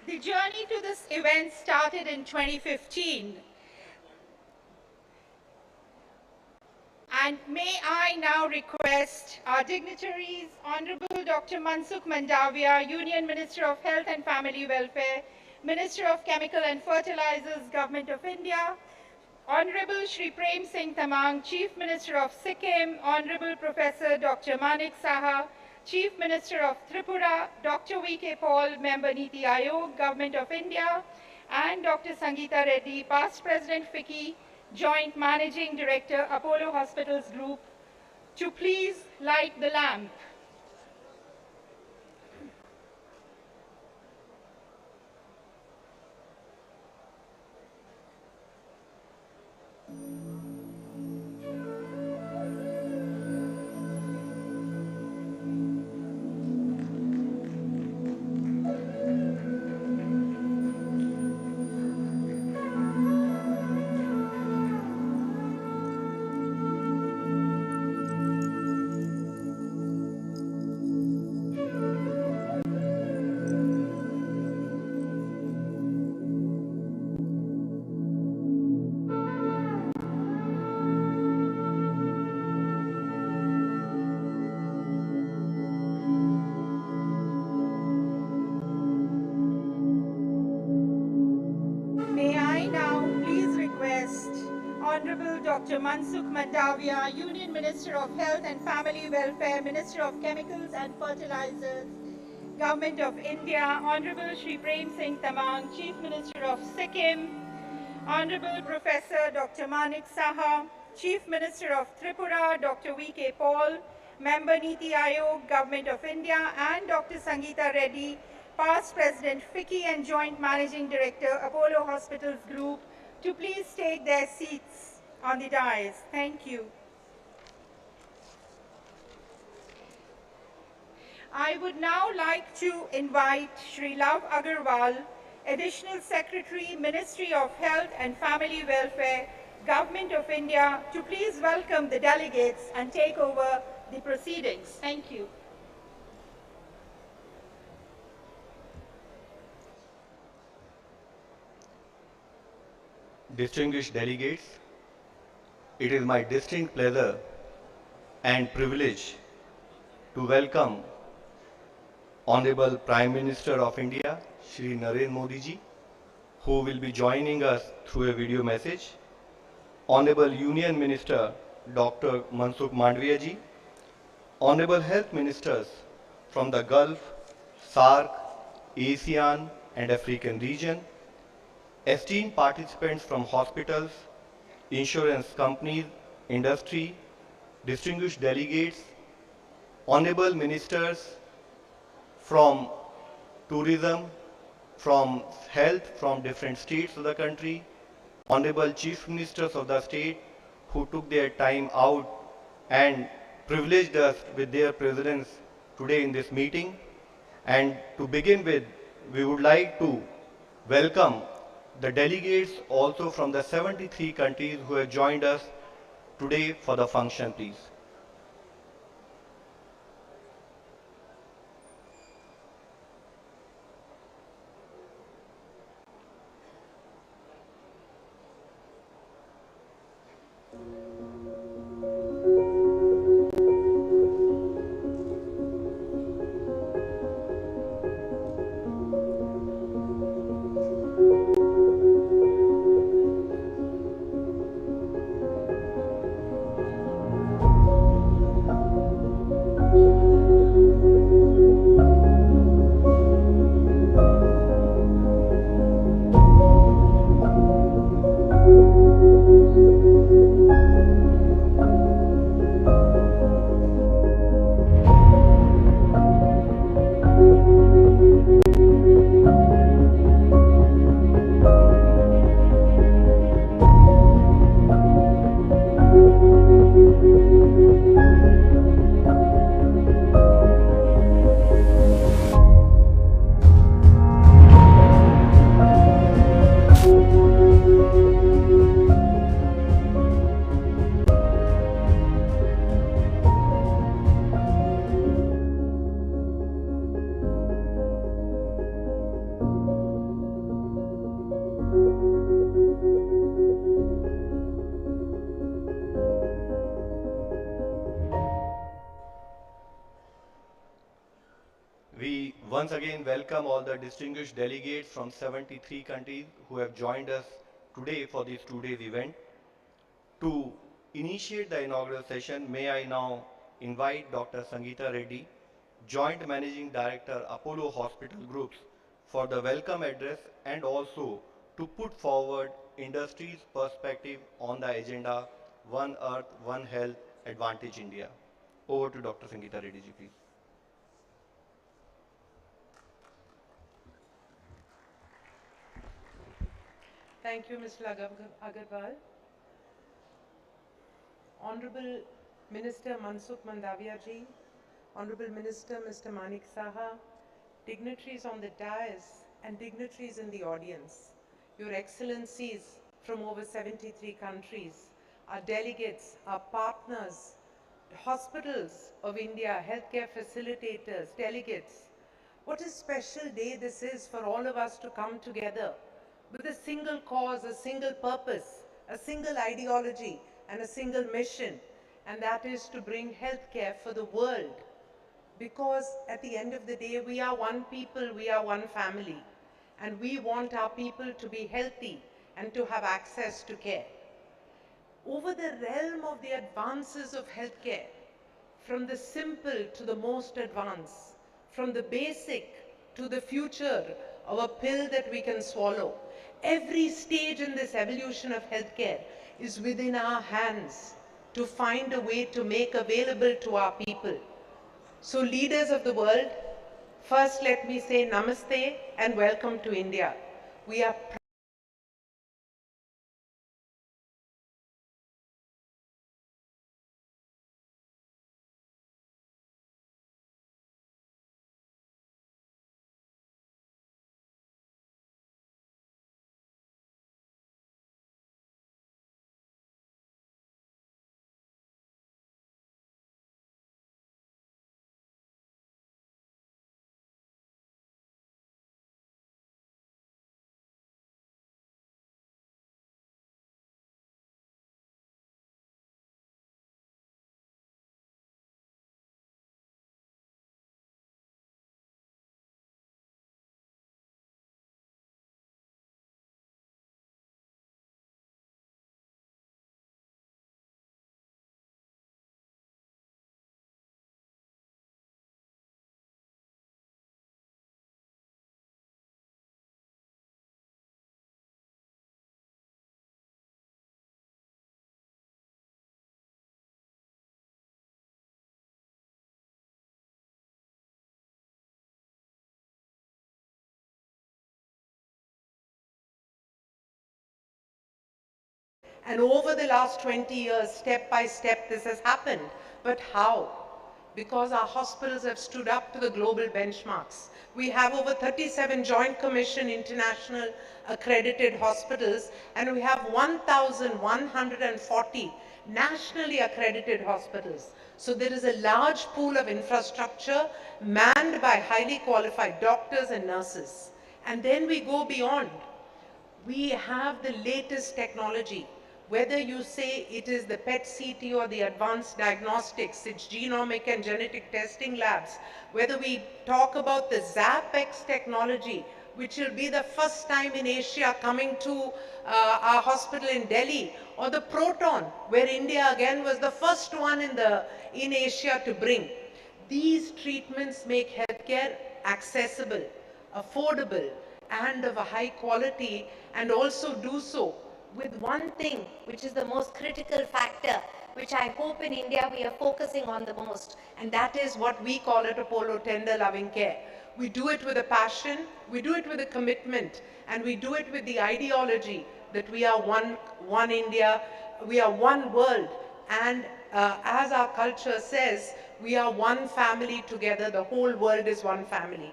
The journey to this event started in 2015. And may I now request our dignitaries, Honorable Dr. Mansukh Mandavia, Union Minister of Health and Family Welfare, Minister of Chemical and Fertilizers, Government of India, Honorable Shri Prem Singh Tamang, Chief Minister of Sikkim, Honorable Professor Dr. Manik Saha, Chief Minister of Tripura, Dr. V.K. Paul, Member Niti Aayog, Government of India, and Dr. Sangeeta Reddy, Past President FICCI, Joint Managing Director, Apollo Hospitals Group, to please light the lamp. May I now please request Honorable Dr. Mansukh Mandavia, Union Minister of Health and Family Welfare, Minister of Chemicals and Fertilizers, Government of India, Honorable Shri Prem Singh Tamang, Chief Minister of Sikkim, Honorable Professor Dr. Manik Saha, Chief Minister of Tripura, Dr. V.K. Paul, Member Niti Aayog, Government of India, and Dr. Sangeeta Reddy, Past President FICCI and Joint Managing Director, Apollo Hospitals Group, to please take their seats on the dais. Thank you. I would now like to invite Shri Love Agarwal, Additional Secretary, Ministry of Health and Family Welfare, Government of India, to please welcome the delegates and take over the proceedings. Thank you. Distinguished delegates, it is my distinct pleasure and privilege to welcome Honorable Prime Minister of India, Shri Narendra Modi ji, who will be joining us through a video message, Honorable Union Minister Dr. Mansukh Mandavia ji, Honorable Health Ministers from the Gulf, SAARC, ASEAN and African region, esteemed participants from hospitals, insurance companies, industry, distinguished delegates, honorable ministers from tourism, from health, from different states of the country, honorable chief ministers of the state who took their time out and privileged us with their presence today in this meeting. And to begin with, we would like to welcome the delegates also from the 73 countries who have joined us today for the function, please. once again welcome all the distinguished delegates from 73 countries who have joined us today for this 2 days event. To initiate the inaugural session, may I now invite Dr. Sangeeta Reddy, Joint Managing Director, Apollo Hospital Groups, for the welcome address and also to put forward industry's perspective on the agenda One Earth, One Health, Advantage India. Over to Dr. Sangeeta Reddy ji, please. Thank you, Mr. Agarwal. Honorable Minister Mansukh Mandavia ji, Honorable Minister Mr. Manik Saha, dignitaries on the dais and dignitaries in the audience, Your Excellencies from over 73 countries, our delegates, our partners, hospitals of India, healthcare facilitators, delegates. What a special day this is for all of us to come together with a single cause, a single purpose, a single ideology, and a single mission, and that is to bring healthcare for the world. Because at the end of the day, we are one people, we are one family, and we want our people to be healthy and to have access to care. Over the realm of the advances of healthcare, from the simple to the most advanced, from the basic to the future of a pill that we can swallow, every stage in this evolution of healthcare is within our hands to find a way to make available to our people. So leaders of the world, first let me say namaste and welcome to India. We are And over the last 20 years, step by step, this has happened. But how? Because our hospitals have stood up to the global benchmarks. We have over 37 Joint Commission International accredited hospitals, and we have 1,140 nationally accredited hospitals. So there is a large pool of infrastructure manned by highly qualified doctors and nurses. And then we go beyond. We have the latest technology. Whether you say it is the PET-CT or the advanced diagnostics, it's genomic and genetic testing labs, whether we talk about the ZapX technology, which will be the first time in Asia coming to our hospital in Delhi, or the Proton, where India again was the first one in Asia to bring. These treatments make healthcare accessible, affordable, and of a high quality, and also do so with one thing, which is the most critical factor, which I hope in India we are focusing on the most. and that is what we call at Apollo tender loving care. We do it with a passion, we do it with a commitment, and we do it with the ideology that we are one India, we are one world, and as our culture says, we are one family together, the whole world is one family.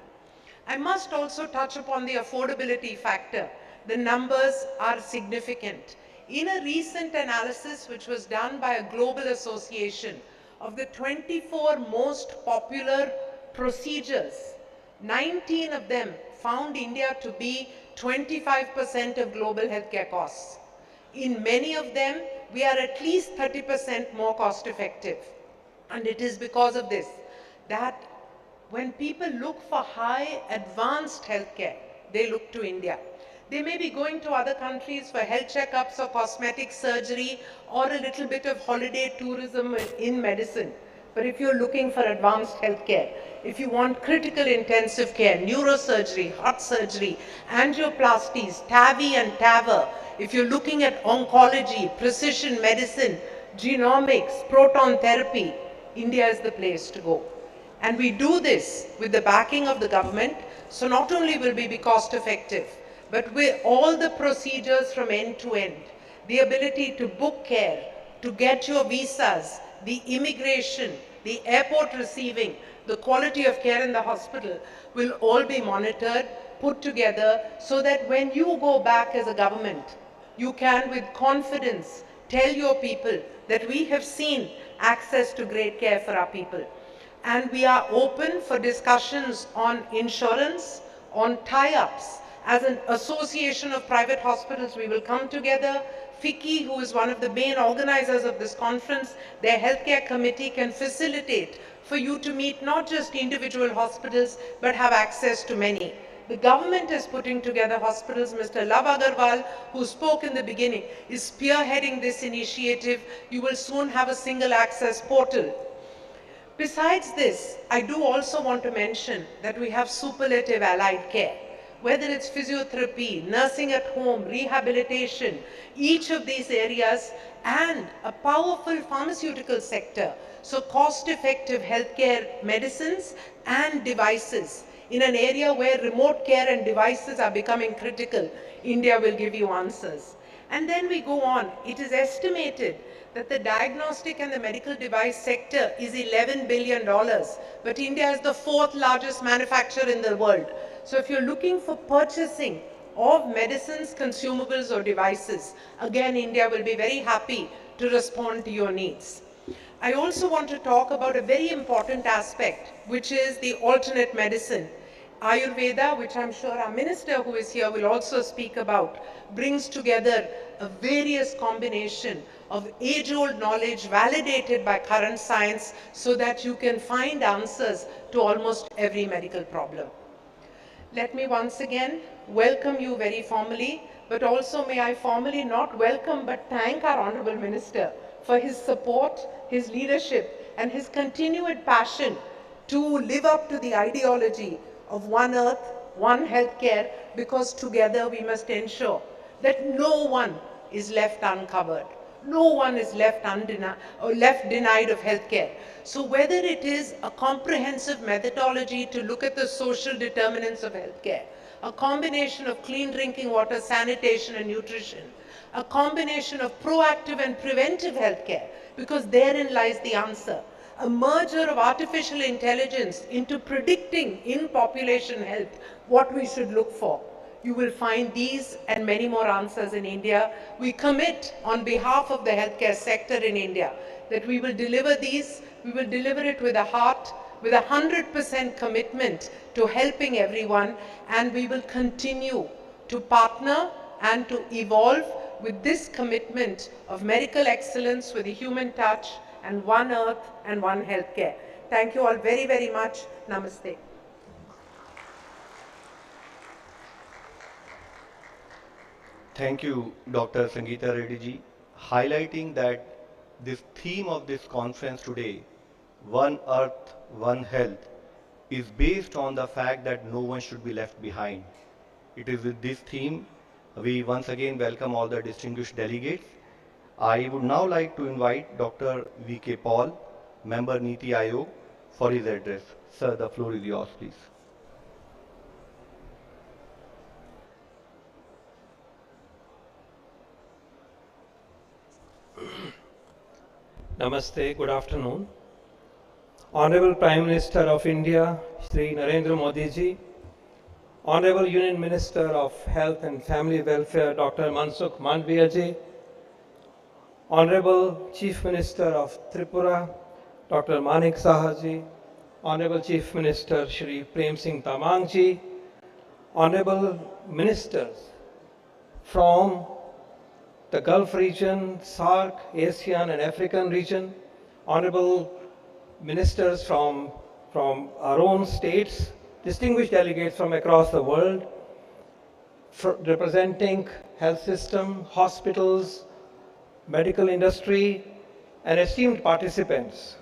I must also touch upon the affordability factor. The numbers are significant. In a recent analysis which was done by a global association of the 24 most popular procedures, 19 of them found India to be 25% of global healthcare costs. In many of them, we are at least 30% more cost effective. And it is because of this that When people look for high advanced healthcare, they look to India. They may be going to other countries for health checkups or cosmetic surgery or a little bit of holiday tourism in medicine. But if you're looking for advanced healthcare, if you want critical intensive care, neurosurgery, heart surgery, angioplasties, TAVI and TAVR, if you're looking at oncology, precision medicine, genomics, proton therapy, India is the place to go. And we do this with the backing of the government, so not only will we be cost effective, but with all the procedures from end to end, the ability to book care, to get your visas, the immigration, the airport receiving, the quality of care in the hospital will all be monitored, put together, so that when you go back as a government, you can with confidence tell your people that we have seen access to great care for our people. And we are open for discussions on insurance, on tie-ups. As an association of private hospitals, we will come together. FICCI, who is one of the main organizers of this conference, their healthcare committee can facilitate for you to meet not just individual hospitals, but have access to many. The government is putting together hospitals. Mr. Love Agarwal, who spoke in the beginning, is spearheading this initiative. You will soon have a single access portal. Besides this, I do also want to mention that we have superlative allied care. Whether it's physiotherapy, nursing at home, rehabilitation, each of these areas, and a powerful pharmaceutical sector. So cost-effective healthcare medicines and devices. In an area where remote care and devices are becoming critical, India will give you answers. And then we go on. It is estimated that the diagnostic and the medical device sector is $11 billion, but India is the fourth largest manufacturer in the world. So if you're looking for purchasing of medicines, consumables or devices, again India will be very happy to respond to your needs. I also want to talk about a very important aspect, which is the alternate medicine. Ayurveda, which I'm sure our minister who is here will also speak about, brings together a various combination of age-old knowledge validated by current science so that you can find answers to almost every medical problem. Let me once again welcome you very formally, but also may I formally not welcome but thank our Honorable Minister for his support, his leadership, and his continued passion to live up to the ideology of one earth, one healthcare, because together we must ensure that no one is left uncovered. No one is left denied of healthcare. So whether it is a comprehensive methodology to look at the social determinants of healthcare, a combination of clean drinking water, sanitation and nutrition, a combination of proactive and preventive healthcare, because therein lies the answer. A merger of artificial intelligence into predicting in population health what we should look for. You will find these and many more answers in India. We commit on behalf of the healthcare sector in India that we will deliver these, we will deliver it with a heart, with 100% commitment to helping everyone, and we will continue to partner and to evolve with this commitment of medical excellence with a human touch and one earth and one healthcare. Thank you all very, very much. Namaste. Thank you, Dr. Sangeeta Reddy ji, highlighting that this theme of this conference today, One Earth, One Health, is based on the fact that no one should be left behind. It is with this theme we once again welcome all the distinguished delegates. I would now like to invite Dr. V.K. Paul, Member Niti Aayog, for his address. Sir, the floor is yours, please. Namaste, good afternoon. Honorable Prime Minister of India, Shri Narendra Modi ji, Honorable Union Minister of Health and Family Welfare, Dr. Mansukh Mandavia ji, Honorable Chief Minister of Tripura, Dr. Manik Saha ji, Honorable Chief Minister Shri Prem Singh Tamang ji, Honorable Ministers from the Gulf region, SAARC, ASEAN and African region, honorable ministers from from our own states, distinguished delegates from across the world, representing health system, hospitals, medical industry, and esteemed participants.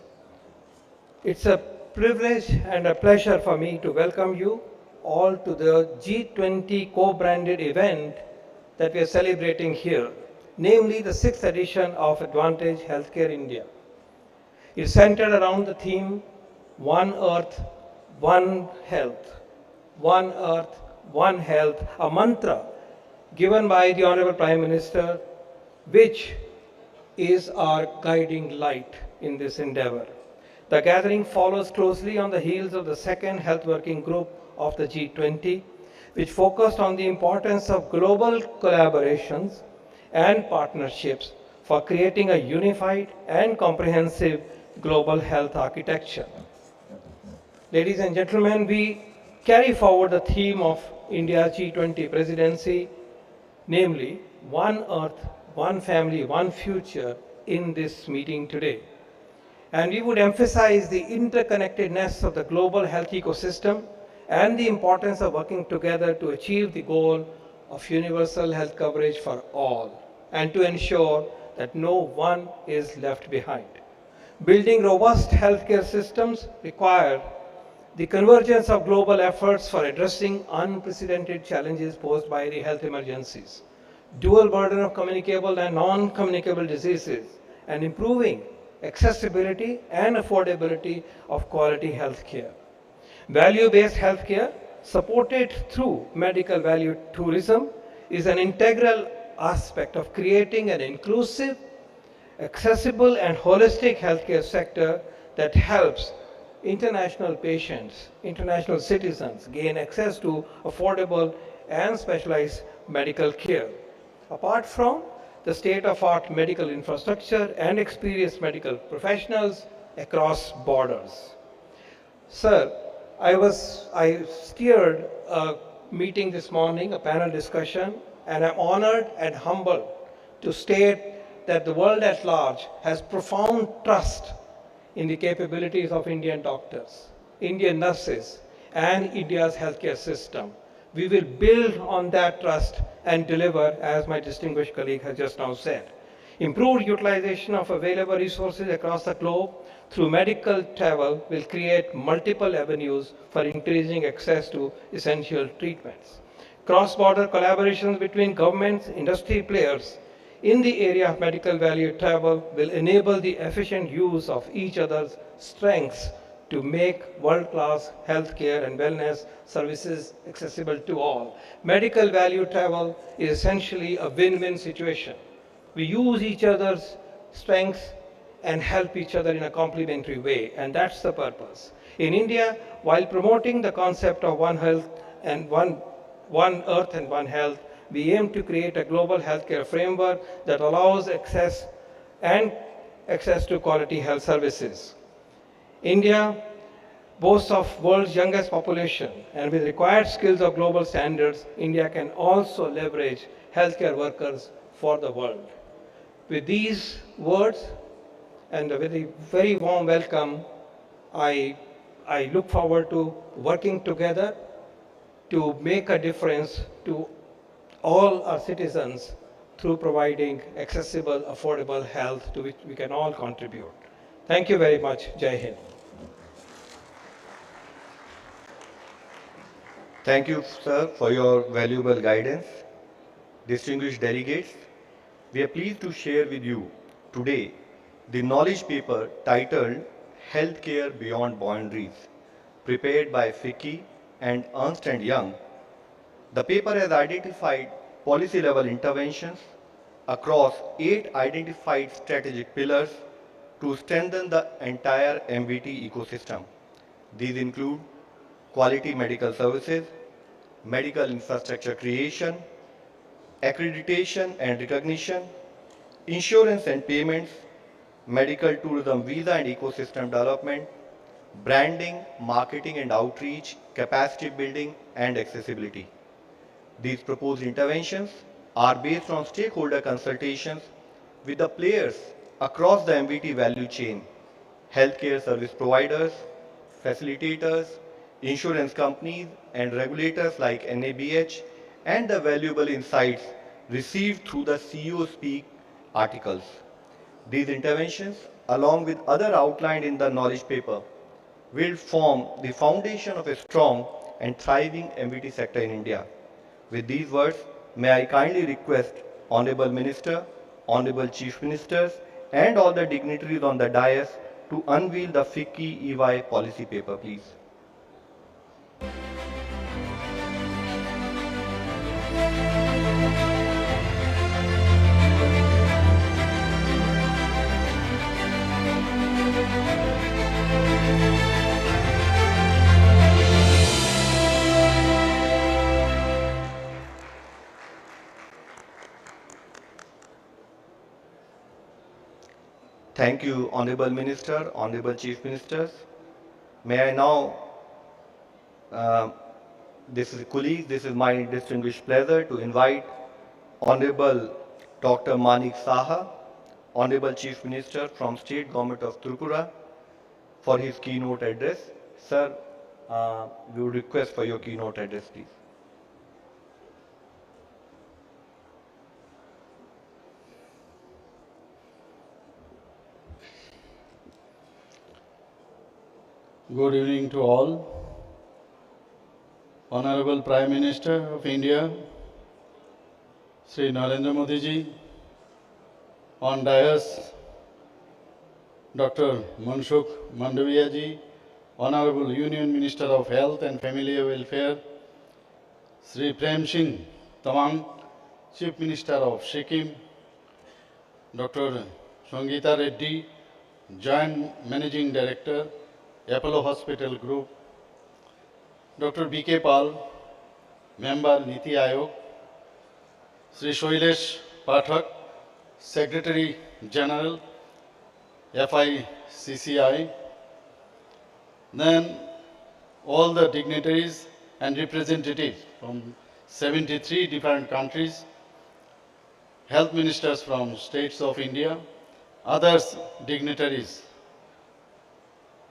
It's a privilege and a pleasure for me to welcome you all to the G20 co-branded event that we are celebrating here, namely the 6th edition of Advantage Healthcare India. It's centered around the theme One Earth, One Health. One Earth, One Health, a mantra given by the Honorable Prime Minister, which is our guiding light in this endeavor. The gathering follows closely on the heels of the second health working group of the G20, which focused on the importance of global collaborations and partnerships for creating a unified and comprehensive global health architecture. Ladies and gentlemen, we carry forward the theme of India's G20 presidency, namely One Earth, One Family, One Future in this meeting today. And we would emphasize the interconnectedness of the global health ecosystem and the importance of working together to achieve the goal of universal health coverage for all and to ensure that no one is left behind. Building robust healthcare systems require the convergence of global efforts for addressing unprecedented challenges posed by the health emergencies, dual burden of communicable and non-communicable diseases, and improving accessibility and affordability of quality health care. Value-based healthcare, supported through medical value tourism, is an integral aspect of creating an inclusive, accessible and holistic healthcare sector that helps international patients, international citizens gain access to affordable and specialized medical care. Apart from the state-of-art medical infrastructure and experienced medical professionals across borders. Sir, I steered a meeting this morning, a panel discussion, and I'm honored and humbled to state that the world at large has profound trust in the capabilities of Indian doctors, Indian nurses, and India's healthcare system. We will build on that trust and deliver, as my distinguished colleague has just now said. Improved utilization of available resources across the globe through medical travel will create multiple avenues for increasing access to essential treatments. Cross-border collaborations between governments, industry players in the area of medical value travel will enable the efficient use of each other's strengths to make world-class healthcare and wellness services accessible to all. Medical value travel is essentially a win-win situation. We use each other's strengths and help each other in a complementary way, and that's the purpose. In India, while promoting the concept of one health and one earth and one health, we aim to create a global healthcare framework that allows access to quality health services. India boasts of world's youngest population, and with required skills of global standards, India can also leverage healthcare workers for the world. With these words and a very warm welcome, I look forward to working together to make a difference to all our citizens through providing accessible, affordable health to which we can all contribute. Thank you very much. Jai Hind. Thank you, sir, for your valuable guidance. Distinguished delegates, we are pleased to share with you today the knowledge paper titled Healthcare Beyond Boundaries, prepared by FICCI and Ernst & Young. The paper has identified policy-level interventions across 8 identified strategic pillars to strengthen the entire MVT ecosystem. These include quality medical services, medical infrastructure creation, accreditation and recognition, insurance and payments, medical tourism visa and ecosystem development, branding, marketing and outreach, capacity building, and accessibility. These proposed interventions are based on stakeholder consultations with the players across the MVT value chain, healthcare service providers, facilitators, insurance companies, and regulators like NABH, and the valuable insights received through the CEO Speak articles. These interventions, along with other outlined in the knowledge paper, will form the foundation of a strong and thriving MVT sector in India. With these words, may I kindly request Honorable Minister, Honorable Chief Ministers, and all the dignitaries on the dais to unveil the FICCI EY policy paper, please. Thank you, Honorable Minister, Honorable Chief Ministers. May I now, uh, this is colleagues, this is my distinguished pleasure to invite Honorable Dr. Manik Saha, Honorable Chief Minister from State Government of Tripura, for his keynote address. Sir, we would request for your keynote address, please. Good evening to all. Honorable Prime Minister of India, Sri Narendra Modi ji, on dais, Dr. Mansukh Mandavia ji, Honorable Union Minister of Health and Family Welfare, Sri Prem Singh Tamang, Chief Minister of Sikkim, Dr. Sangeeta Reddy, Joint Managing Director, Apollo Hospital Group, Dr. B.K. Pal, Member Niti Aayog, Sri Shailesh Pathak, Secretary General, FICCI, then all the dignitaries and representatives from 73 different countries, health ministers from states of India, others dignitaries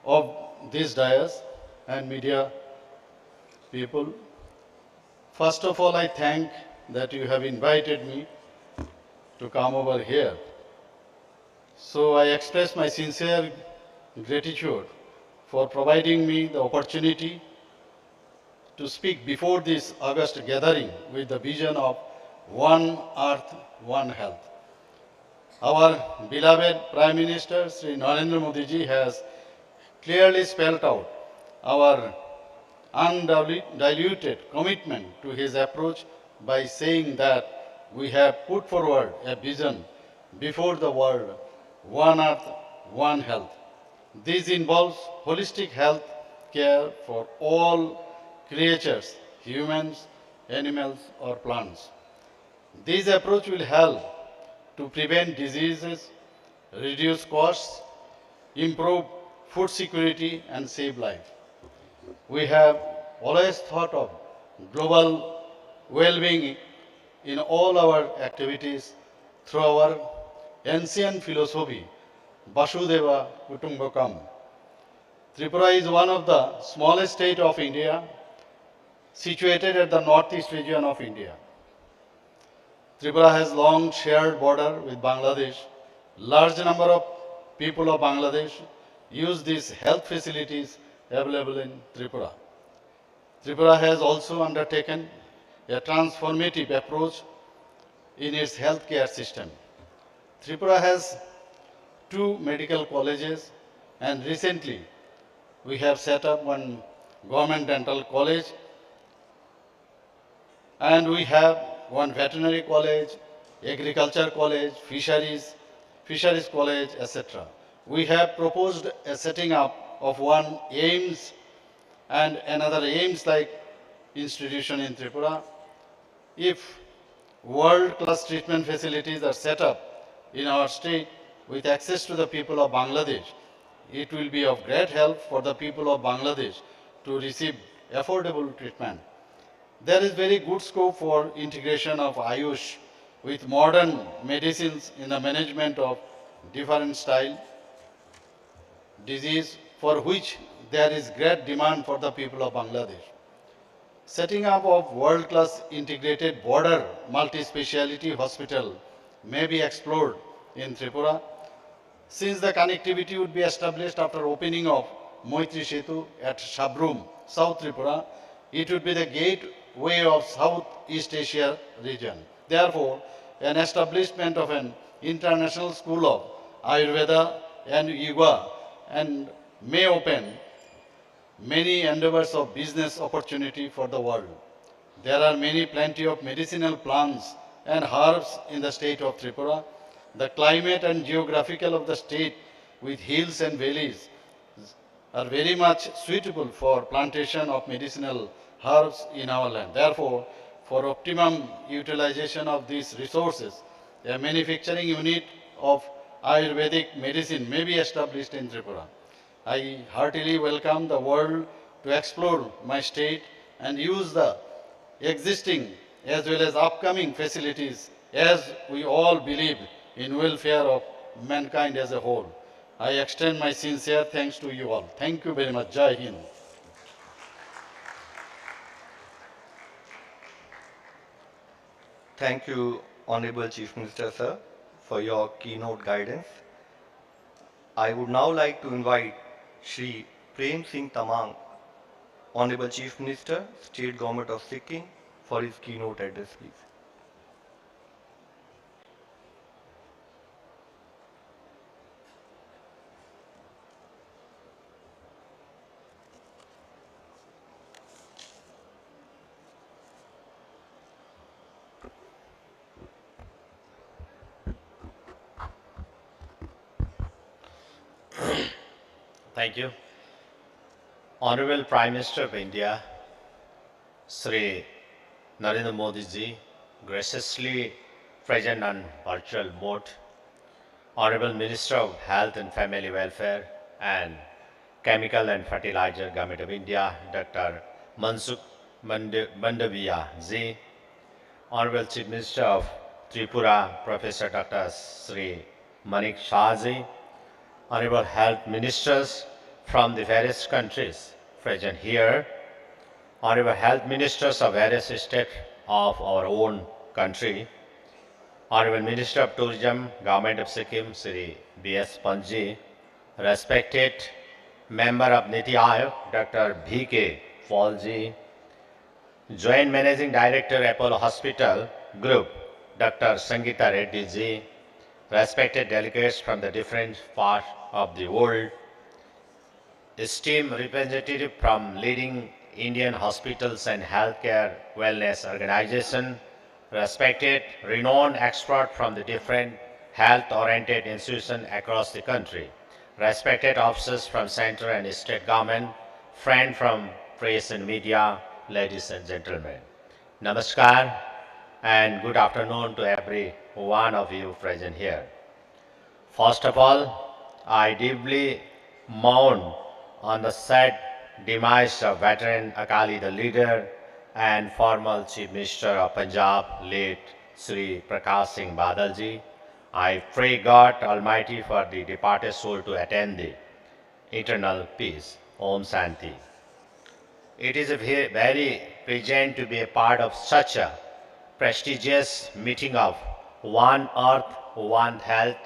of this dais and media people. First of all, I thank that you have invited me to come over here. So I express my sincere gratitude for providing me the opportunity to speak before this August gathering with the vision of One Earth, One Health. Our beloved Prime Minister, Sri Narendra Modi ji, has clearly spelled out our undiluted commitment to his approach by saying that we have put forward a vision before the world, One Earth, One Health. This involves holistic health care for all creatures, humans, animals, or plants. This approach will help to prevent diseases, reduce costs, improve food security, and save lives. We have always thought of global well-being in all our activities through our ancient philosophy, Vasudeva Kutumbakam. Tripura is one of the smallest states of India, situated at the northeast region of India. Tripura has long shared border with Bangladesh. Large number of people of Bangladesh use these health facilities available in Tripura. Tripura has also undertaken a transformative approach in its healthcare system. Tripura has 2 medical colleges, and recently we have set up one government dental college, and we have one veterinary college, agriculture college, fisheries college, etc. We have proposed a setting up of one AIMS and another AIMS-like institution in Tripura. If world-class treatment facilities are set up in our state with access to the people of Bangladesh, it will be of great help for the people of Bangladesh to receive affordable treatment. There is very good scope for integration of Ayush with modern medicines in the management of different style, disease for which there is great demand for the people of Bangladesh. Setting up of world-class integrated border multi-speciality hospital may be explored in Tripura, since the connectivity would be established after opening of Moitri Setu at Shabrum, South Tripura. It would be the gateway of Southeast Asia region. Therefore, an establishment of an international school of Ayurveda and Yoga and may open many endeavors of business opportunity for the world. There are plenty of medicinal plants and herbs in the state of Tripura. The climate and geographical of the state with hills and valleys are very much suitable for plantation of medicinal herbs in our land. Therefore, for optimum utilization of these resources, a manufacturing unit of Ayurvedic medicine may be established in Tripura. I heartily welcome the world to explore my state and use the existing as well as upcoming facilities as we all believe in welfare of mankind as a whole. I extend my sincere thanks to you all. Thank you very much. Jai Hind. Thank you, Honorable Chief Minister, sir, for your keynote guidance. I would now like to invite Shri Prem Singh Tamang, Honorable Chief Minister, State Government of Sikkim, for his keynote address, please. Thank you. Honorable Prime Minister of India, Sri Narendra Modi ji, graciously present on virtual mode, Honorable Minister of Health and Family Welfare and Chemical and Fertilizer Government of India, Dr. Mansukh Mandaviya ji, Honorable Chief Minister of Tripura, Professor Dr. Sri Manik Shah ji, Honorable Health Ministers from the various countries present here, Honorable Health Ministers of various states of our own country, Honorable Minister of Tourism, Government of Sikkim, Sri B.S. Panji, respected Member of Niti Aayog, Dr. B.K. Paulji, Joint Managing Director, Apollo Hospital Group, Dr. Sangeeta Reddy ji, respected delegates from the different parts of the world, esteemed representative from leading Indian hospitals and healthcare wellness organizations, respected renowned expert from the different health-oriented institutions across the country, respected officers from central and state government, friends from press and media, ladies and gentlemen. Namaskar and good afternoon to every one of you present here. First of all, I deeply mourn on the sad demise of veteran Akali, the leader and former Chief Minister of Punjab, late Sri Prakash Singh Badal ji. I pray God Almighty for the departed soul to attain the eternal peace. Om Shanti. It is a very pleasant to be a part of such a prestigious meeting of One Earth, One Health,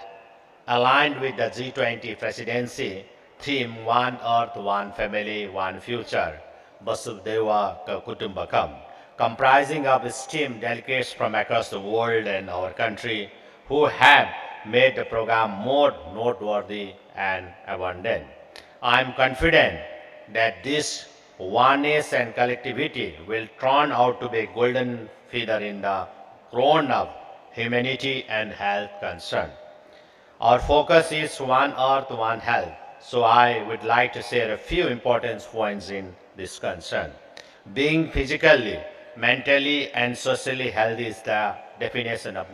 aligned with the G20 presidency theme One Earth, One Family, One Future, Vasudhaiva Kutumbakam, comprising of esteemed delegates from across the world and our country who have made the program more noteworthy and abundant. I am confident that this oneness and collectivity will turn out to be a golden feather in the crown of humanity and health concern. Our focus is One Earth, One Health. So I would like to share a few important points in this concern. Being physically, mentally, and socially healthy is the definition of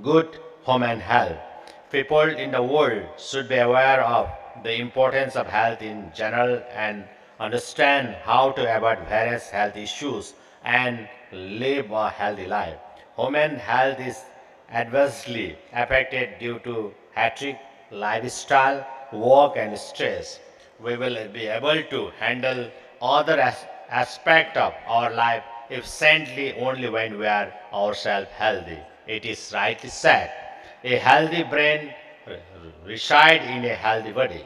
good human health. People in the world should be aware of the importance of health in general and understand how to avoid various health issues and live a healthy life. Human health is adversely affected due to hectic lifestyle, work and stress. we will be able to handle other aspect of our life efficiently only when we are ourselves healthy. It is rightly said, a healthy brain resides in a healthy body.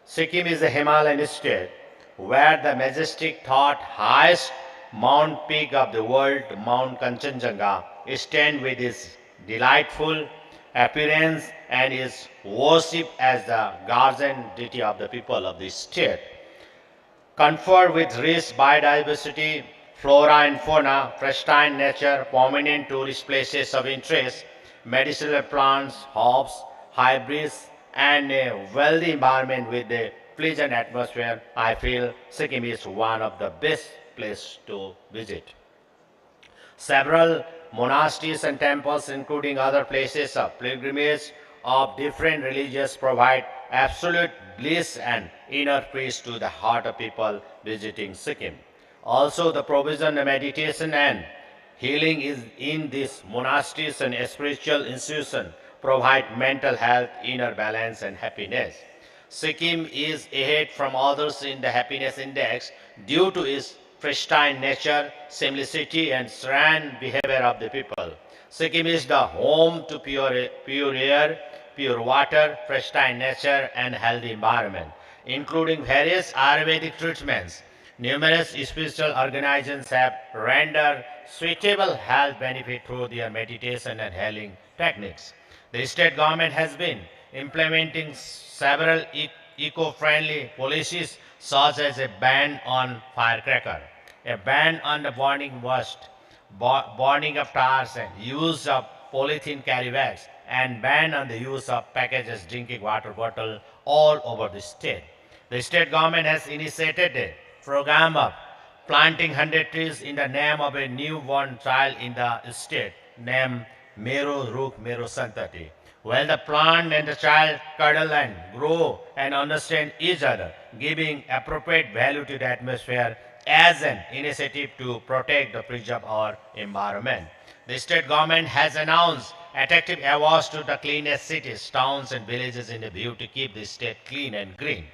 Sikkim is a Himalayan state where the majestic thought highest mount peak of the world, Mount Kanchenjunga, stands with its delightful appearance and is worshipped as the guardian deity of the people of the state. Conferred with rich biodiversity, flora and fauna, pristine nature, prominent tourist places of interest, medicinal plants, herbs, hybrids, and a wealthy environment with a pleasant atmosphere, I feel Sikkim is one of the best places to visit. Several monasteries and temples, including other places of pilgrimage of different religions, provide absolute bliss and inner peace to the heart of people visiting Sikkim. Also, the provision of meditation and healing is in these monasteries and spiritual institutions provide mental health, inner balance, and happiness. Sikkim is ahead from others in the happiness index due to its pristine nature, simplicity, and serene behavior of the people. Sikkim is the home to pure air, pure water, pristine nature, and healthy environment, including various Ayurvedic treatments. Numerous spiritual organizations have rendered suitable health benefit through their meditation and healing techniques. The state government has been implementing several eco-friendly policies such as a ban on firecracker, a ban on the burning waste, burning of tires and use of polythene carry bags, and ban on the use of packaged drinking water bottle all over the state. The state government has initiated a program of planting 100 trees in the name of a newborn child in the state named Mero Ruk Mero Santati. While the plant and the child cuddle and grow and understand each other, giving appropriate value to the atmosphere as an initiative to protect the preserve our environment. The state government has announced attractive awards to the cleanest cities, towns, and villages in a view to keep the state clean and green.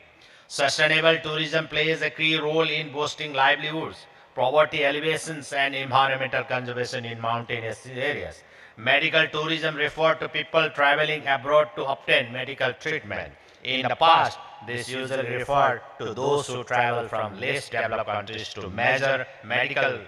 Sustainable tourism plays a key role in boosting livelihoods, poverty alleviations, and environmental conservation in mountainous areas. Medical tourism refers to people traveling abroad to obtain medical treatment. In the past, this usually referred to those who travel from less developed countries to major medical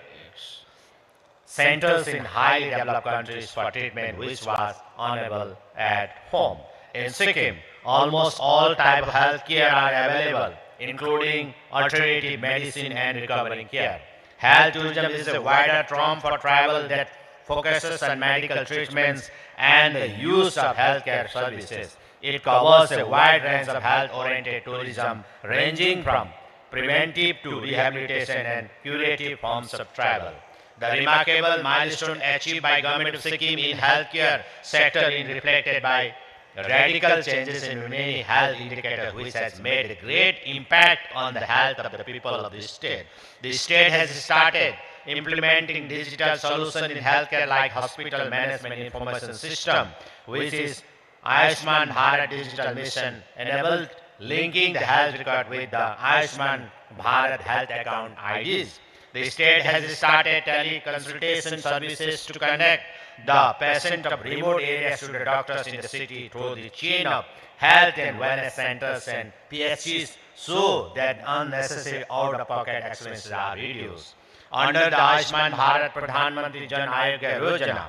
centers in highly developed countries for treatment which was unable at home. In Sikkim, almost all types of health care are available, including alternative medicine and recovering care. Health tourism is a wider term for travel that focuses on medical treatments and the use of healthcare services. It covers a wide range of health-oriented tourism ranging from preventive to rehabilitation and curative forms of travel. The remarkable milestone achieved by Government of Sikkim in healthcare sector is reflected by radical changes in many health indicators which has made a great impact on the health of the people of the state. The state has started implementing digital solutions in healthcare like hospital management information system, which is Ayushman Bharat Digital Mission, enabled linking the health record with the Ayushman Bharat Health Account IDs. The state has started teleconsultation services to connect the patient of remote areas to the doctors in the city through the chain of health and wellness centers and PHCs so that unnecessary out-of-pocket expenses are reduced. Under the Ayushman Bharat Pradhan Mantri Jan Arogya Yojana,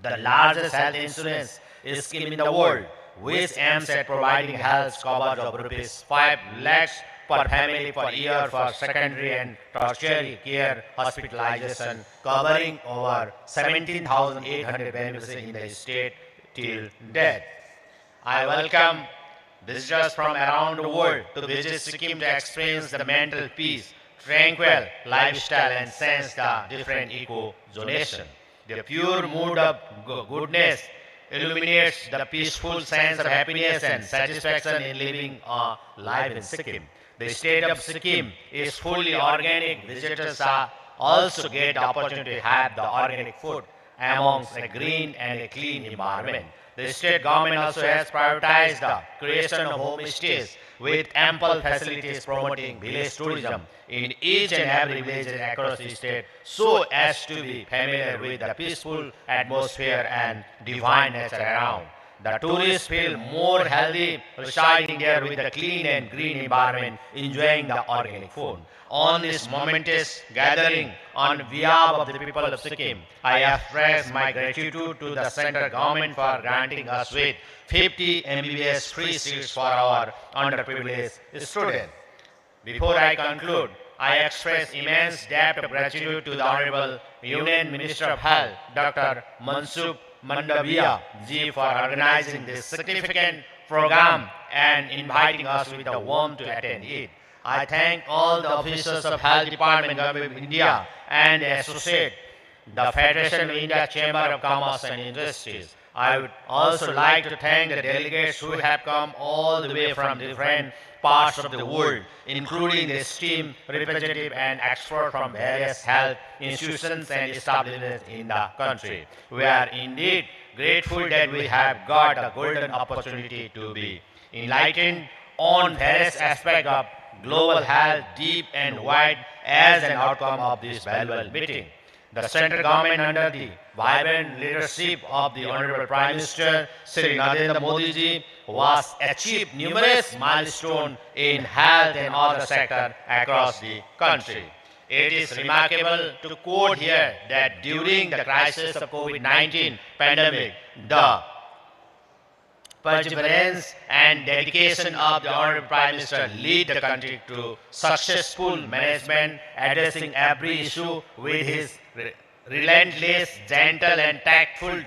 the largest health insurance scheme in the world, which aims at providing health coverage of rupees 5 lakhs per family per year for secondary and tertiary care hospitalization, covering over 17,800 beneficiaries in the state till death. I welcome visitors from around the world to visit Sikkim to experience the mental peace, tranquil lifestyle, and sense the different eco-zonation. The pure mood of goodness illuminates the peaceful sense of happiness and satisfaction in living a life in Sikkim. The state of Sikkim is fully organic. Visitors also get the opportunity to have the organic food amongst a green and a clean environment. The state government also has prioritized the creation of homestays with ample facilities promoting village tourism in each and every village across the state so as to be familiar with the peaceful atmosphere and divine nature around. The tourists feel more healthy residing there with a clean and green environment, enjoying the organic food. On this momentous gathering on behalf of the people of Sikkim, I express my gratitude to the central government for granting us with 50 MBBS free seats for our underprivileged students. Before I conclude, I express immense debt of gratitude to the Honorable Union Minister of Health, Dr. Mansukh Mandavia ji, for organizing this significant program and inviting us with a warmth to attend it. I thank all the officers of Health Department, Government of India, and the associate, the Federation of India Chamber of Commerce and Industries. I would also like to thank the delegates who have come all the way from different parts of the world, including the esteemed representative and expert from various health institutions and establishments in the country. We are indeed grateful that we have got a golden opportunity to be enlightened on various aspects of global health deep and wide as an outcome of this valuable meeting. The central government under the vibrant leadership of the Honorable Prime Minister Sri Narendra Modi ji was achieved numerous milestones in health and other sectors across the country. It is remarkable to quote here that during the crisis of COVID-19 pandemic, the perseverance and dedication of the Honorable Prime Minister lead the country to successful management, addressing every issue with his relentless, gentle and tactful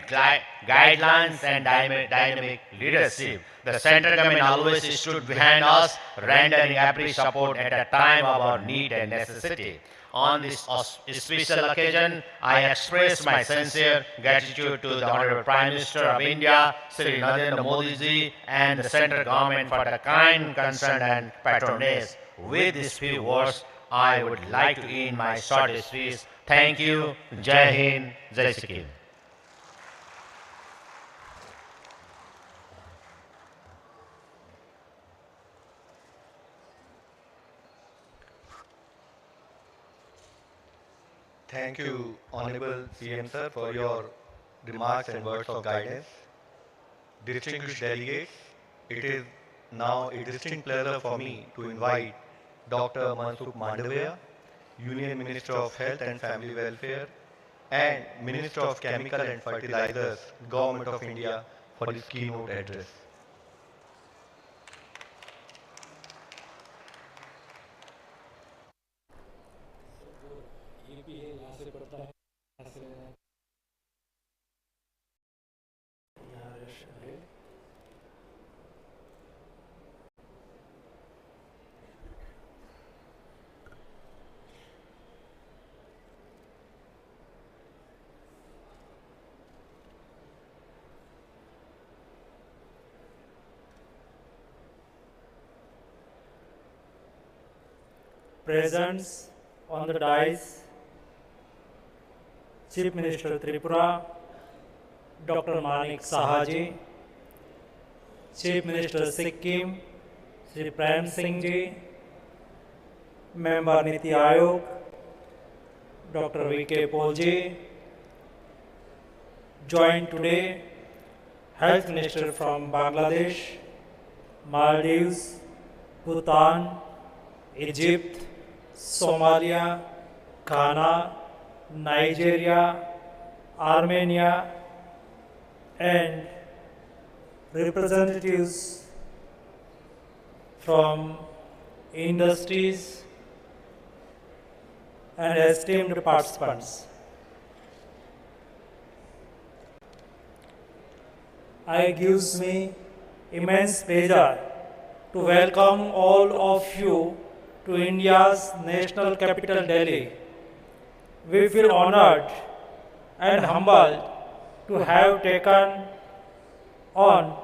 guidelines and dynamic leadership. The central government always stood behind us, rendering every support at a time of our need and necessity. On this special occasion, I express my sincere gratitude to the Honorable Prime Minister of India, Sri Narendra Modi ji, and the central government for the kind concern and patronage. With these few words, I would like to end my short speech. Thank you. Jai Hind, Jai Sikkim. Thank you, Honorable CM Sir, for your remarks and words of guidance. Distinguished delegates, it is now a distinct pleasure for me to invite Dr. Mansukh Mandavia, Union Minister of Health and Family Welfare, and Minister of Chemical and Fertilizers, Government of India, for his keynote address. Presents on the dais, Chief Minister Tripura, Dr. Manik Sahaji, Chief Minister Sikkim, Sri Prem Singh ji, Member Niti Aayog, Dr. V.K. Paul ji, joined today Health Minister from Bangladesh, Maldives, Bhutan, Egypt, Somalia, Ghana, Nigeria, Armenia, and representatives from industries and esteemed participants. It gives me immense pleasure to welcome all of you to India's National Capital, Delhi. We feel honored and humbled to have taken on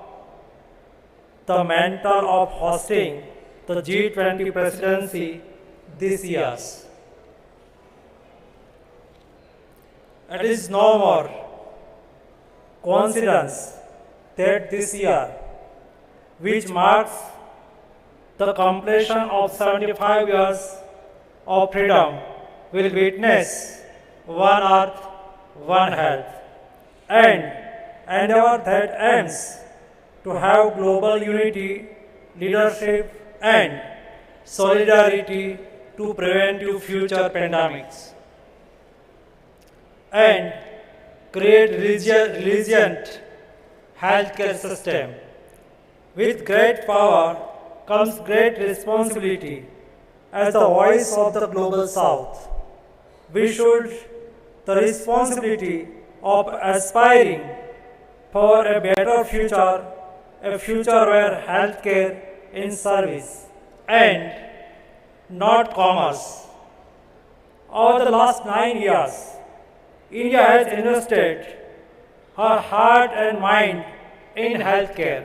the mantle of hosting the G20 presidency this year. It is no more coincidence that this year, which marks the completion of 75 years of freedom, will witness one earth, one health, and endeavor that aims to have global unity, leadership, and solidarity to prevent future pandemics and create resilient healthcare system. With great power comes great responsibility. As the voice of the global south, we should the responsibility of aspiring for a better future, a future where healthcare is service and not commerce. Over the last 9 years, India has invested her heart and mind in healthcare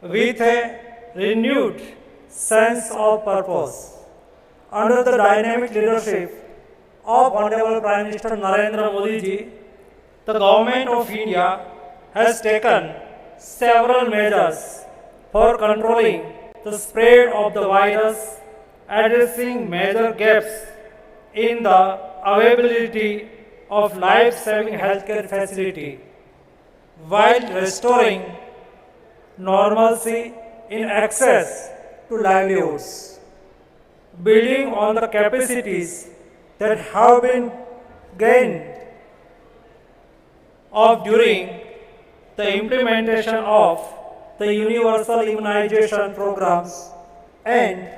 with a renewed sense of purpose. Under the dynamic leadership of Honorable Prime Minister Narendra Modi ji, the Government of India has taken several measures for controlling the spread of the virus, addressing major gaps in the availability of life-saving healthcare facility, while restoring normalcy in access to livelihoods, building on the capacities that have been gained of during the implementation of the universal immunization programs and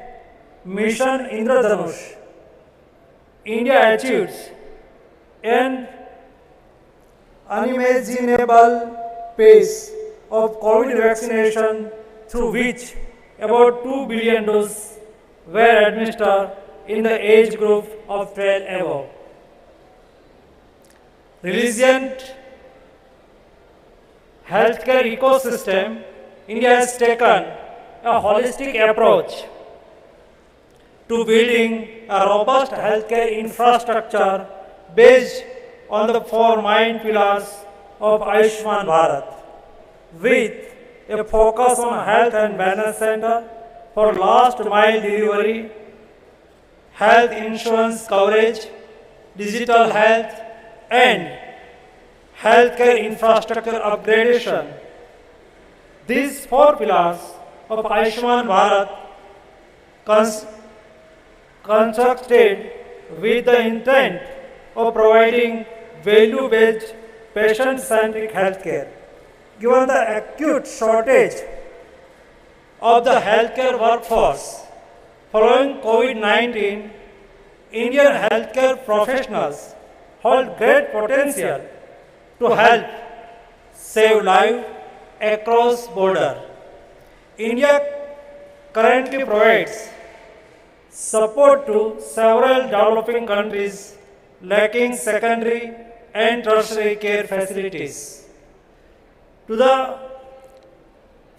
Mission Indradhanush. India achieved an unimaginable pace of COVID vaccination through which about 2 billion doses were administered in the age group of 12 above. Resilient healthcare ecosystem, India has taken a holistic approach to building a robust healthcare infrastructure based on the four main pillars of Ayushman Bharat, with a focus on health and wellness center for last mile delivery, health insurance coverage, digital health, and healthcare infrastructure upgradation. These four pillars of Ayushman Bharat constructed with the intent of providing value-based, patient-centric healthcare. Given the acute shortage of the healthcare workforce following COVID-19, Indian healthcare professionals hold great potential to help save lives across border. India currently provides support to several developing countries lacking secondary and tertiary care facilities. To the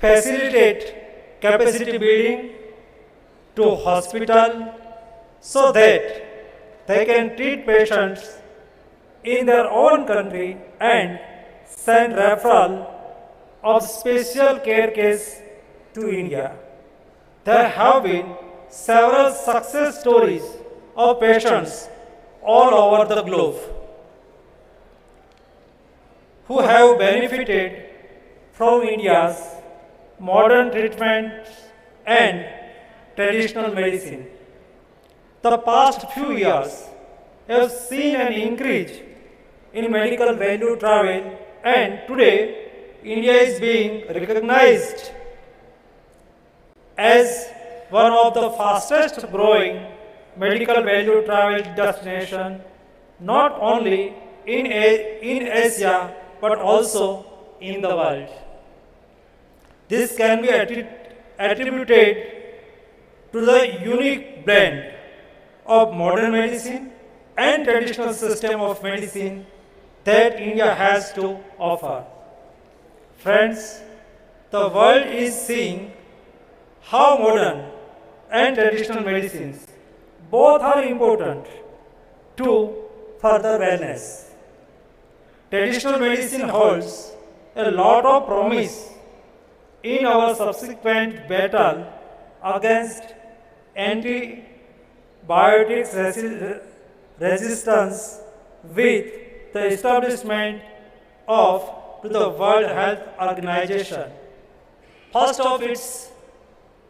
facilitate capacity building to hospital so that they can treat patients in their own country and send referral of special care case to India. There have been several success stories of patients all over the globe who have benefited from India's modern treatments and traditional medicine. The past few years have seen an increase in medical value travel, and today India is being recognized as one of the fastest growing medical value travel destination, not only in Asia but also in the world. This can be attributed to the unique blend of modern medicine and traditional system of medicine that India has to offer. Friends, the world is seeing how modern and traditional medicines both are important to further wellness. Traditional medicine holds a lot of promise in our subsequent battle against antibiotics resistance with the establishment of the World Health Organization, first of its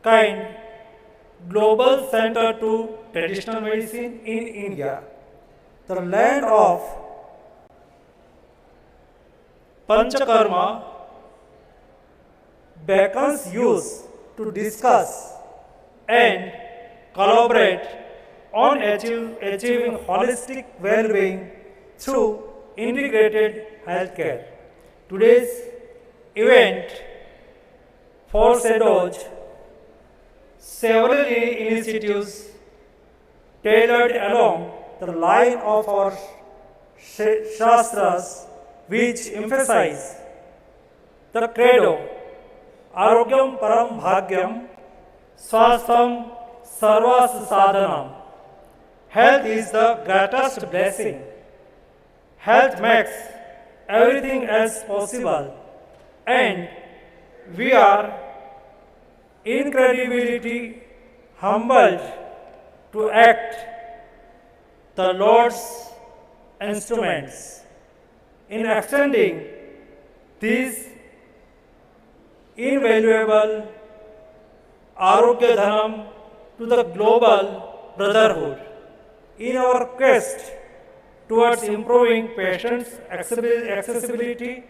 kind global center to traditional medicine in India, the land of Panchakarma beckons youth to discuss and collaborate on achieving holistic well-being through integrated healthcare. Today's event foreshadows several initiatives tailored along the line of our Shastras, which emphasize the credo Arogyam Param Bhagyam Swastham Sarvas Sadhanam. Health is the greatest blessing. Health makes everything else possible, and we are incredibly humbled to act the Lord's instruments in extending these invaluable Arogya Dhanam to the global brotherhood. In our quest towards improving patients' accessibility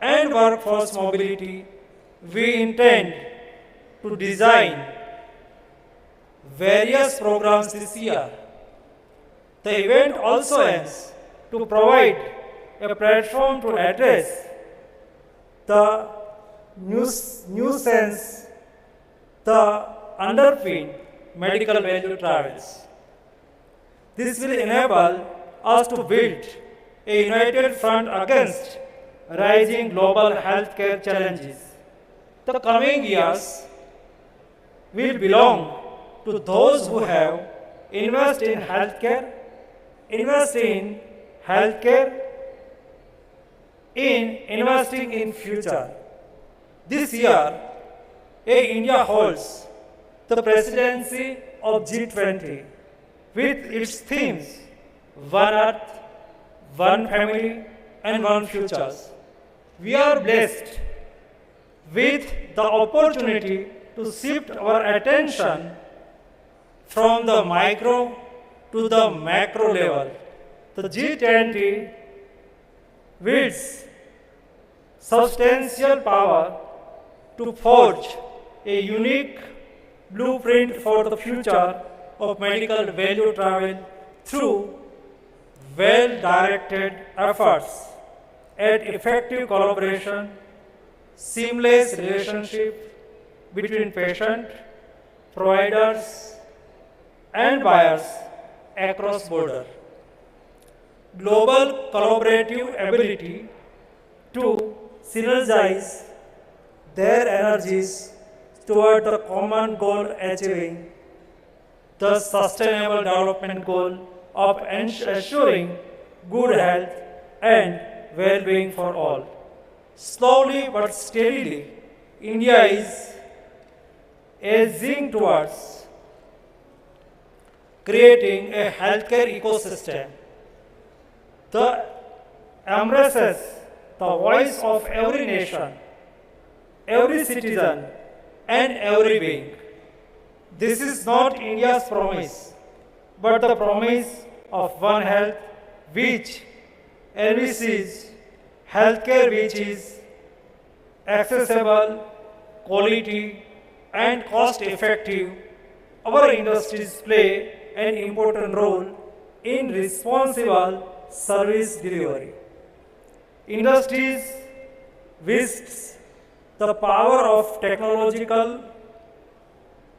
and workforce mobility, we intend to design various programs this year. The event also aims to provide a platform to address the nuisance the underpin medical value travels. This will enable us to build a united front against rising global healthcare challenges. The coming years will belong to those who have invested in healthcare, investing in future. This year, India holds the presidency of G20 with its themes One Earth, One Family and One Futures. We are blessed with the opportunity to shift our attention from the micro to the macro level. The G20 wields substantial power to forge a unique blueprint for the future of medical value travel through well-directed efforts at effective collaboration, seamless relationship between patient, providers, and buyers across border. Global collaborative ability to synergize their energies toward the common goal achieving the sustainable development goal of ensuring good health and well-being for all. Slowly but steadily, India is edging towards creating a healthcare ecosystem that embraces the voice of every nation, every citizen, and every being. This is not India's promise, but the promise of One Health, which envisages healthcare which is accessible, quality, and cost-effective. Our industries play an important role in responsible service delivery. Industries wields the power of technological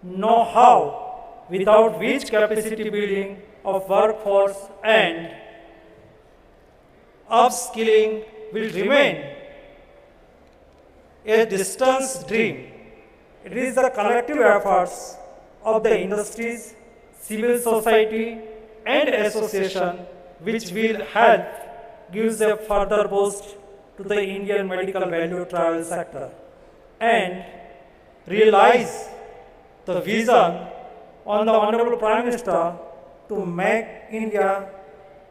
know-how, without which capacity building of workforce and upskilling will remain a distant dream. It is the collective efforts of the industries, civil society, and association which will help gives a further boost to the Indian medical value travel sector and realize the vision on the Honorable Prime Minister to make India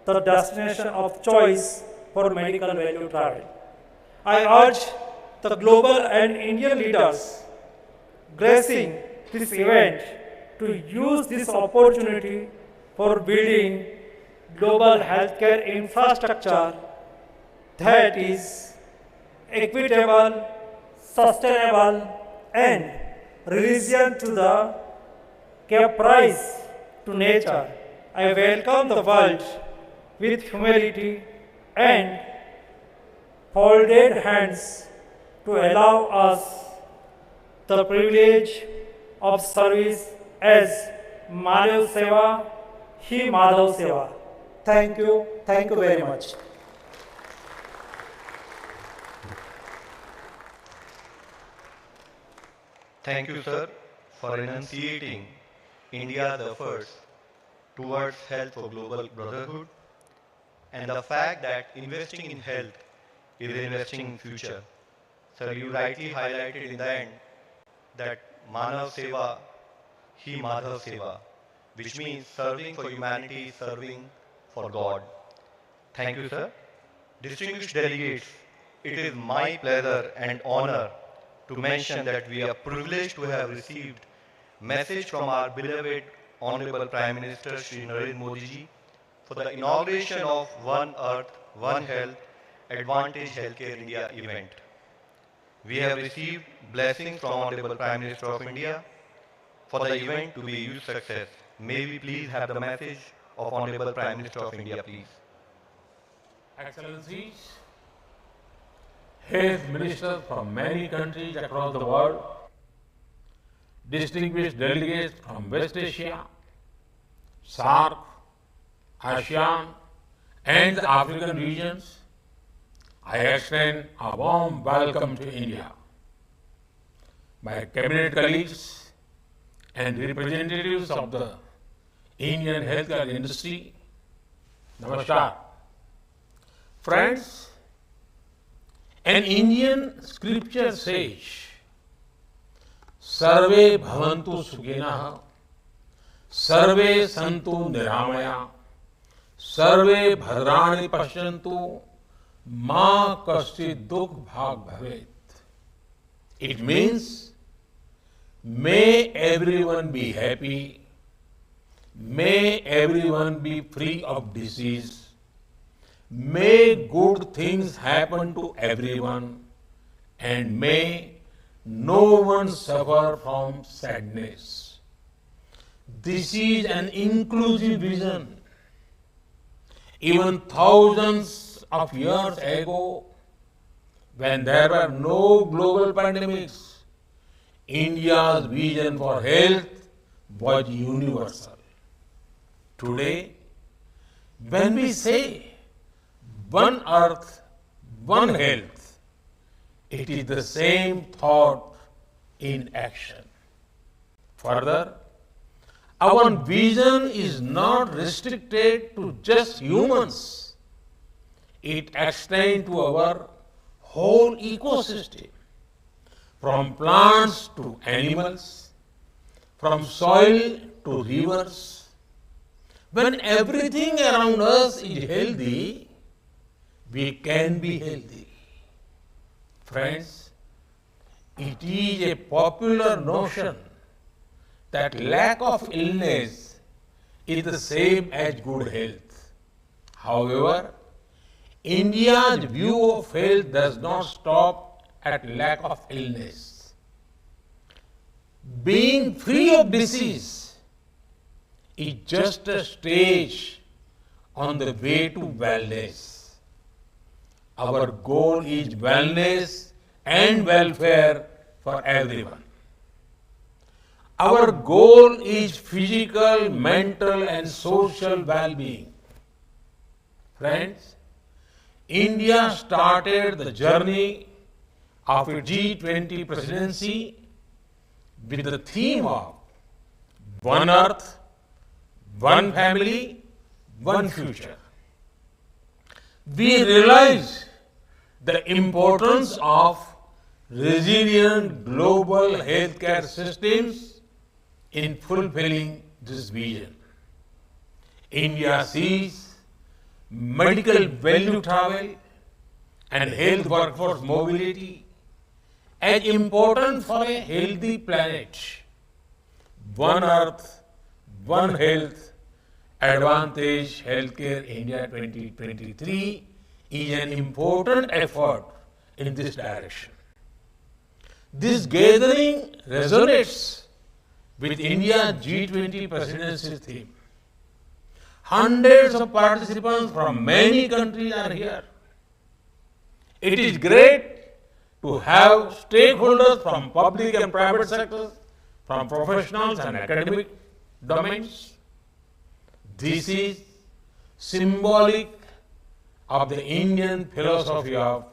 the destination of choice for medical value travel. I urge the global and Indian leaders gracing this event to use this opportunity for building global healthcare infrastructure that is equitable, sustainable, and resilient to the caprice to nature. I welcome the world with humility and folded hands to allow us the privilege of service as Manav Seva, Hi Madhav Seva. Thank you very much. Thank you, sir, for enunciating India's efforts towards health for global brotherhood and the fact that investing in health is investing in future. Sir, you rightly highlighted in the end that Manav Seva, Hi Madhav Seva, which means serving for humanity, serving for God. Thank you, sir. Distinguished delegates, it is my pleasure and honor to mention that we are privileged to have received message from our beloved Honorable Prime Minister Shri Narendra Modi ji for the inauguration of One Earth, One Health Advantage Healthcare India event. We have received blessings from Honorable Prime Minister of India for the event to be a huge success. May we please have the message of Honorable Prime Minister of India, please. Excellencies, health ministers from many countries across the world, distinguished delegates from West Asia, SAARC, ASEAN, and the African regions, I extend a warm welcome to India. My cabinet colleagues and representatives of the Indian healthcare industry, Namaskar. Friends, an Indian scripture says, Sarve bhavantu sukhinah, Sarve santu niramaya, Sarve bhadrani pashyantu, Ma kaschit dukh bhag bhavet. It means, may everyone be happy, may everyone be free of disease, may good things happen to everyone, and may no one suffer from sadness. This is an inclusive vision. Even thousands of years ago, when there were no global pandemics, India's vision for health was universal. Today, when we say one earth, one health, it is the same thought in action. Further, our vision is not restricted to just humans. It extends to our whole ecosystem, from plants to animals, from soil to rivers. When everything around us is healthy, we can be healthy. Friends, it is a popular notion that lack of illness is the same as good health. However, India's view of health does not stop at lack of illness. Being free of disease is just a stage on the way to wellness. Our goal is wellness and welfare for everyone. Our goal is physical, mental, and social well-being. Friends, India started the journey of its G20 presidency with the theme of One Earth, One Family, One Future. We realize the importance of resilient global healthcare systems in fulfilling this vision. India sees medical value travel and health workforce mobility as important for a healthy planet. One Earth, One Health, Advantage Healthcare India 2023 is an important effort in this direction. This gathering resonates with India's G20 presidency theme. Hundreds of participants from many countries are here. It is great to have stakeholders from public and private sectors, from professionals and academic domains. This is symbolic of the Indian philosophy of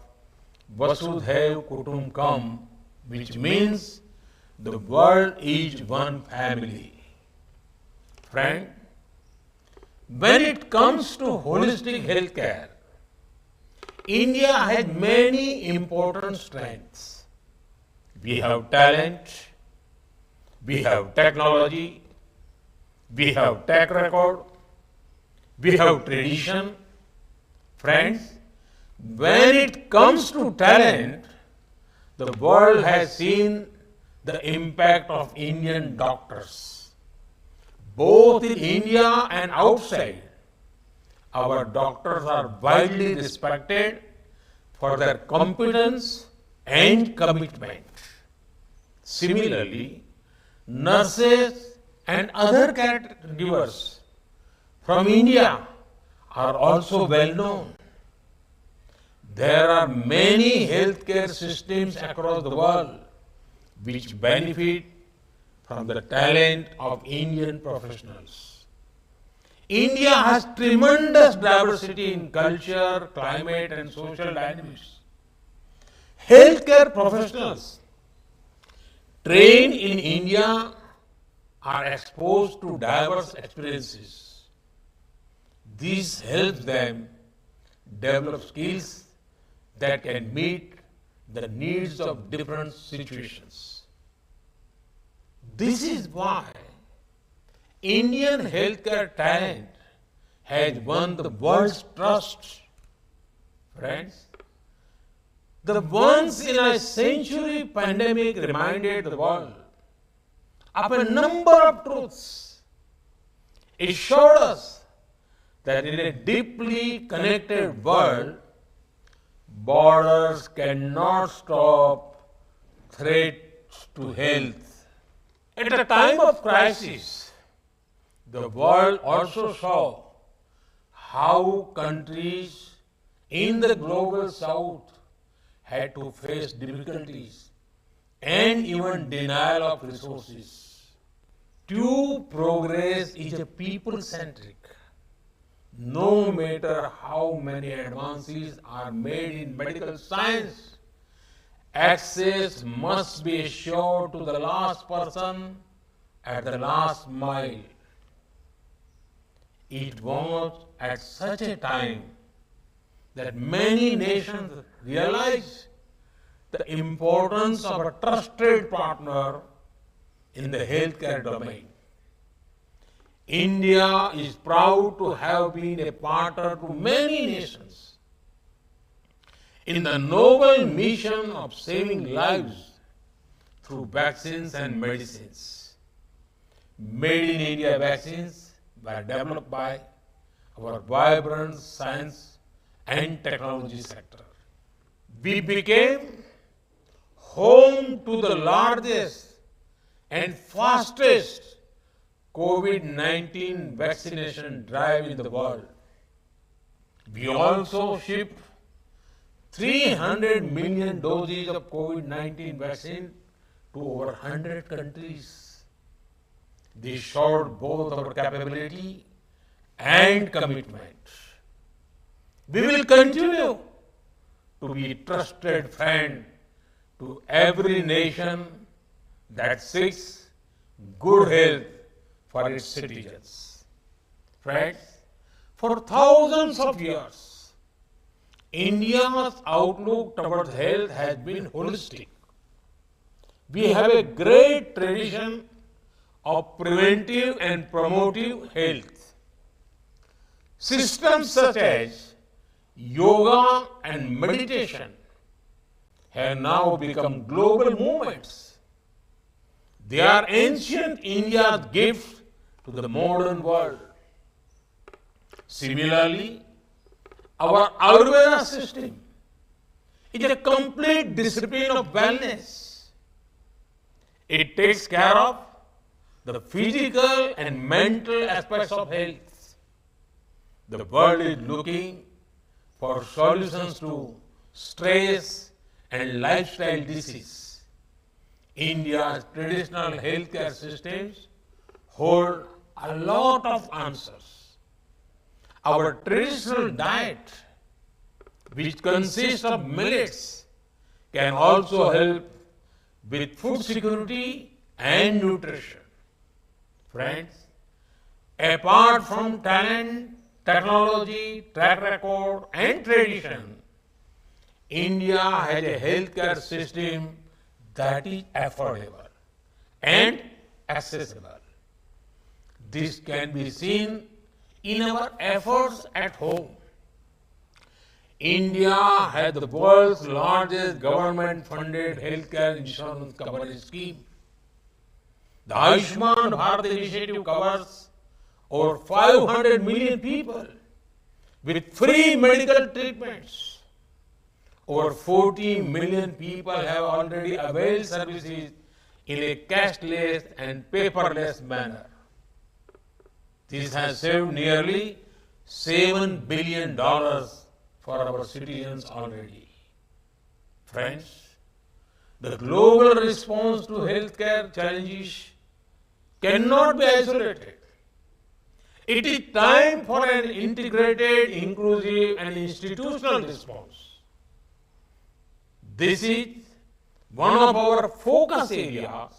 Vasudhaiv Kutumbakam, which means the world is one family. Friend, when it comes to holistic healthcare, India has many important strengths. We have talent, we have technology, we have track record, we have tradition. Friends, when it comes to talent, the world has seen the impact of Indian doctors. Both in India and outside, our doctors are widely respected for their competence and commitment. Similarly, nurses and other caregivers from India are also well known. There are many healthcare systems across the world which benefit from the talent of Indian professionals. India has tremendous diversity in culture, climate, and social dynamics. Healthcare professionals trained in India are exposed to diverse experiences. This helps them develop skills that can meet the needs of different situations. This is why Indian healthcare talent has won the world's trust. Friends, the once-in-a-century pandemic reminded the world of a number of truths. It showed us that in a deeply connected world, borders cannot stop threats to health. At a time of crisis, the world also saw how countries in the global south had to face difficulties and even denial of resources. True progress is a people-centric. No matter how many advances are made in medical science, access must be assured to the last person at the last mile. It was at such a time that many nations realized the importance of a trusted partner in the healthcare domain. India is proud to have been a partner to many nations in the noble mission of saving lives through vaccines and medicines. Made in India vaccines were developed by our vibrant science and technology sector. We became home to the largest and fastest COVID-19 vaccination drive in the world. We also shipped 300 million doses of COVID-19 vaccine to over 100 countries. This showed both our capability and commitment. We will continue to be a trusted friend to every nation that seeks good health for its citizens. Friends, for thousands of years, India's outlook towards health has been holistic. We have a great tradition of preventive and promotive health. Systems such as yoga and meditation have now become global movements. They are ancient India's gift to the modern world. Similarly, our Ayurveda system is a complete discipline of wellness. It takes care of the physical and mental aspects of health. The world is looking for solutions to stress and lifestyle disease. India's traditional healthcare systems hold a lot of answers. Our traditional diet, which consists of millets, can also help with food security and nutrition. Friends, apart from talent, technology, track record, and tradition, India has a healthcare system that is affordable and accessible. This can be seen in our efforts at home. India has the world's largest government-funded healthcare insurance coverage scheme. The Ayushman Bharat initiative covers over 500 million people with free medical treatments. Over 40 million people have already availed services in a cashless and paperless manner. This has saved nearly $7 billion for our citizens already. Friends, the global response to healthcare challenges cannot be isolated. It is time for an integrated, inclusive, and institutional response. This is one of our focus areas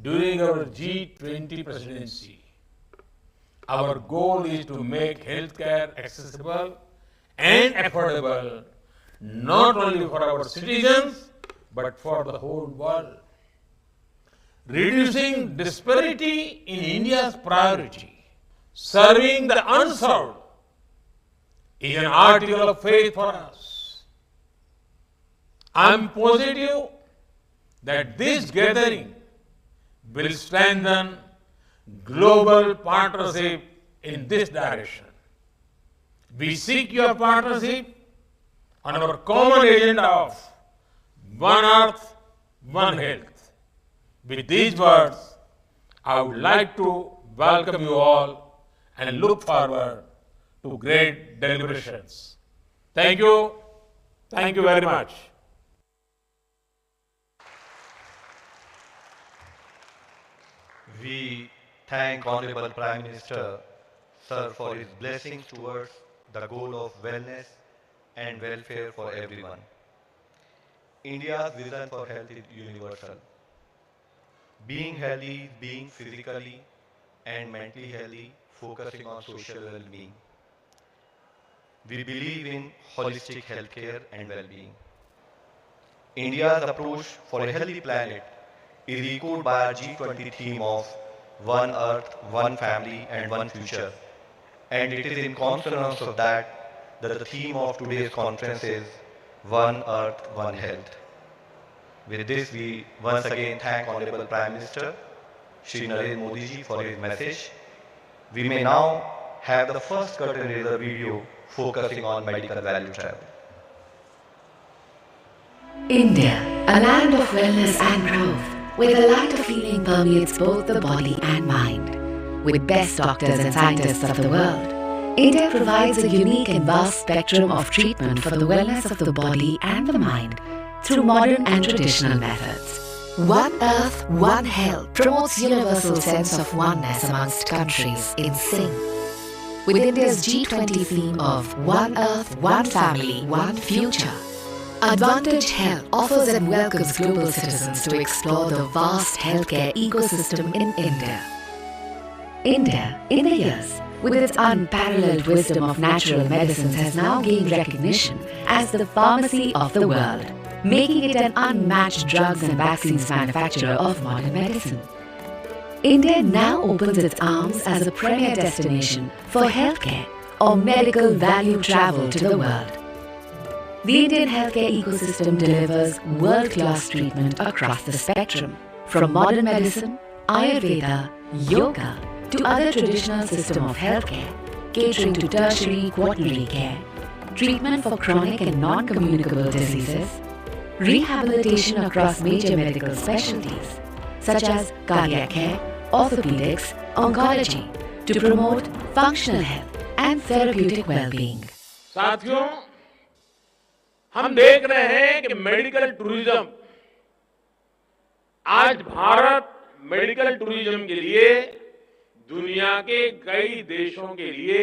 during our G20 presidency. Our goal is to make healthcare accessible and affordable not only for our citizens but for the whole world. Reducing disparity in India's priority. Serving the unserved is an article of faith for us. I am positive that this gathering will strengthen global partnership in this direction. We seek your partnership on our common agenda of One Earth, One Health. With these words, I would like to welcome you all and look forward to great deliberations. Thank you. Thank you very much. We thank Honorable Prime Minister, Sir, for his blessings towards the goal of wellness and welfare for everyone. India's vision for health is universal. Being healthy is being physically and mentally healthy, focusing on social well-being. We believe in holistic healthcare and well-being. India's approach for a healthy planet is echoed by our G20 theme of One Earth, One Family and One Future. And it is in consonance of that the theme of today's conference is One Earth, One Health. With this, we once again thank Honorable Prime Minister Shri Narendra Modi ji for his message. We may now have the first curtain raiser video focusing on medical value travel. India, a land of wellness and growth, where the light of healing permeates both the body and mind. With best doctors and scientists of the world, India provides a unique and vast spectrum of treatment for the wellness of the body and the mind through modern and traditional methods. One Earth, One Health promotes universal sense of oneness amongst countries in sync. With India's G20 theme of One Earth, One Family, One Future, Advantage Health offers and welcomes global citizens to explore the vast healthcare ecosystem in India. India, in the years, with its unparalleled wisdom of natural medicines, has now gained recognition as the pharmacy of the world, making it an unmatched drugs and vaccines manufacturer of modern medicine. India now opens its arms as a premier destination for healthcare or medical value travel to the world. The Indian healthcare ecosystem delivers world-class treatment across the spectrum, from modern medicine, Ayurveda, yoga, to other traditional system of healthcare, catering to tertiary, quaternary care, treatment for chronic and non-communicable diseases, rehabilitation across major medical specialties, such as cardiac care, orthopedics, oncology, to promote functional health and therapeutic well-being. साथियों, हम देख रहे हैं कि medical tourism आज Bharat medical tourism के लिए दुनिया के कई देशों के लिए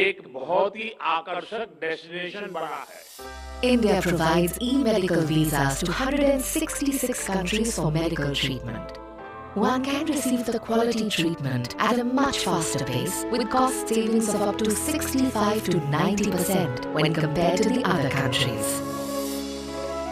एक बहुत ही आकर्षक डेस्टिनेशन बना है. India provides e-medical visas to 166 countries for medical treatment. One can receive the quality treatment at a much faster pace with cost savings of up to 65 to 90% when compared to the other countries.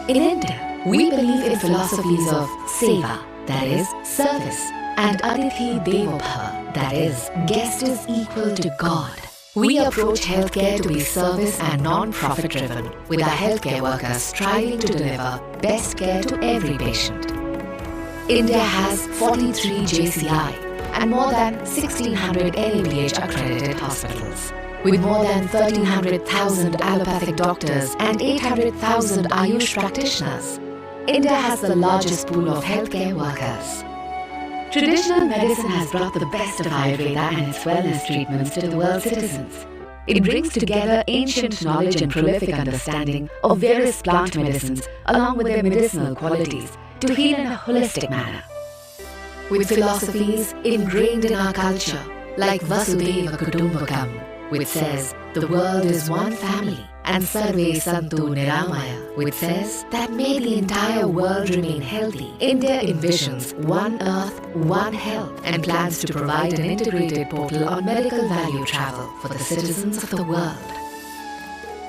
In India, we believe in philosophies of Seva, that is, service, and Atithi Devo Bhava, that is, guest is equal to God. We approach healthcare to be service and non-profit driven, with our healthcare workers striving to deliver best care to every patient. India has 43 JCI and more than 1,600 NABH accredited hospitals. With more than 1,300,000 allopathic doctors and 800,000 Ayush practitioners, India has the largest pool of healthcare workers. Traditional medicine has brought the best of Ayurveda and its wellness treatments to the world's citizens. It brings together ancient knowledge and prolific understanding of various plant medicines along with their medicinal qualities to heal in a holistic manner. With philosophies ingrained in our culture, like Vasudeva Kutumbakam, which says the world is one family, and Sarve Santu Niramaya, which says that may the entire world remain healthy. India envisions one earth, one health, and plans to provide an integrated portal on medical value travel for the citizens of the world.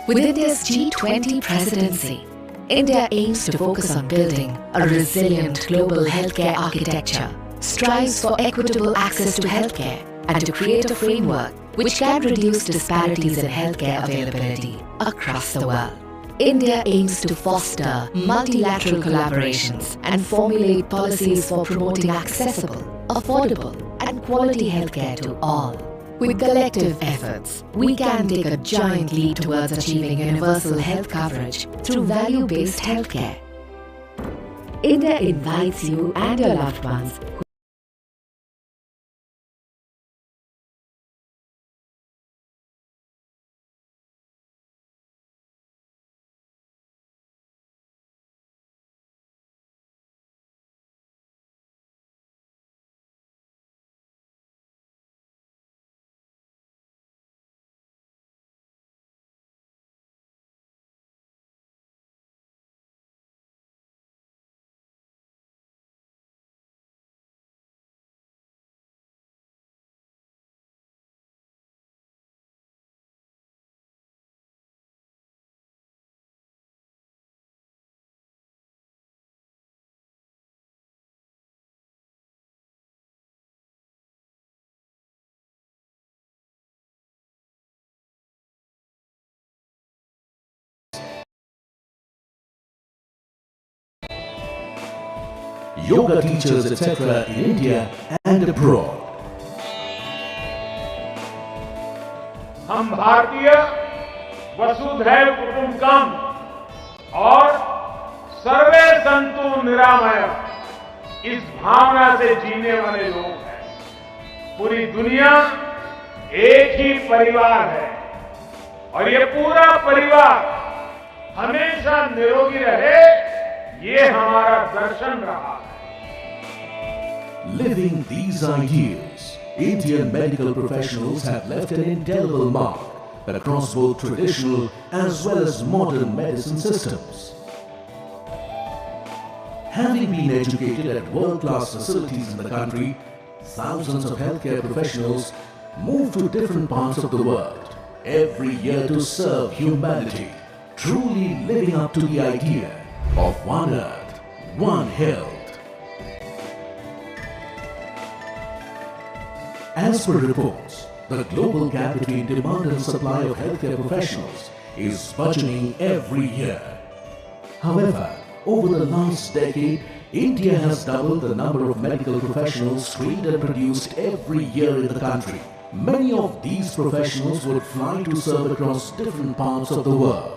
With India's G20 presidency, India aims to focus on building a resilient global healthcare architecture, strives for equitable access to healthcare, and to create a framework which can reduce disparities in healthcare availability across the world. India aims to foster multilateral collaborations and formulate policies for promoting accessible, affordable, and quality healthcare to all. With collective efforts, we can take a giant leap towards achieving universal health coverage through value-based healthcare. India invites you and your loved ones yoga teachers, etc. in India and abroad. हम भारतीय वसुधैव कुटुंबकम और सर्वे संतु निरामय इस भावना से जीने वाले लोग हैं. पूरी दुनिया एक ही परिवार है और ये पूरा परिवार हमेशा निरोगी रहे, ये हमारा दर्शन रहा है. Living these ideals, Indian medical professionals have left an indelible mark across both traditional as well as modern medicine systems. Having been educated at world-class facilities in the country, thousands of healthcare professionals move to different parts of the world every year to serve humanity, truly living up to the idea of one earth, one health. As per reports, the global gap between demand and supply of healthcare professionals is burgeoning every year. However, over the last decade, India has doubled the number of medical professionals trained and produced every year in the country. Many of these professionals would fly to serve across different parts of the world.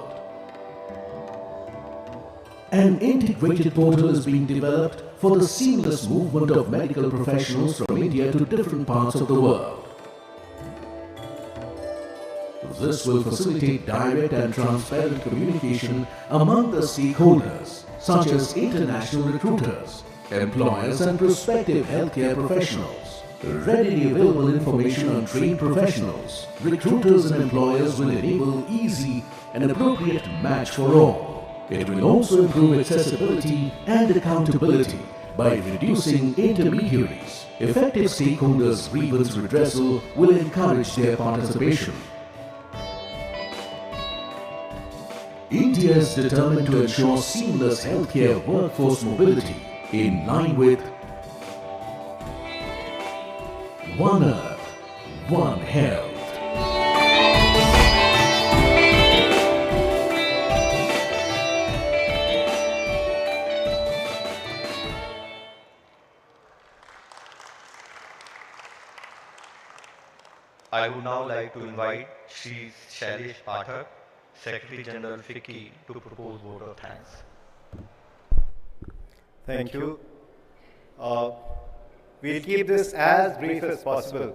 An integrated portal is being developed for the seamless movement of medical professionals from India to different parts of the world. This will facilitate direct and transparent communication among the stakeholders, such as international recruiters, employers and prospective healthcare professionals. Readily available information on trained professionals, recruiters and employers will enable easy and appropriate match for all. It will also improve accessibility and accountability by reducing intermediaries. Effective stakeholders' grievance redressal will encourage their participation. India is determined to ensure seamless healthcare workforce mobility in line with One Earth, One Health. I would now like to invite Shri Shailesh Pathak, Secretary General FICCI, to propose vote of thanks. Thank you. We'll keep this as brief as possible.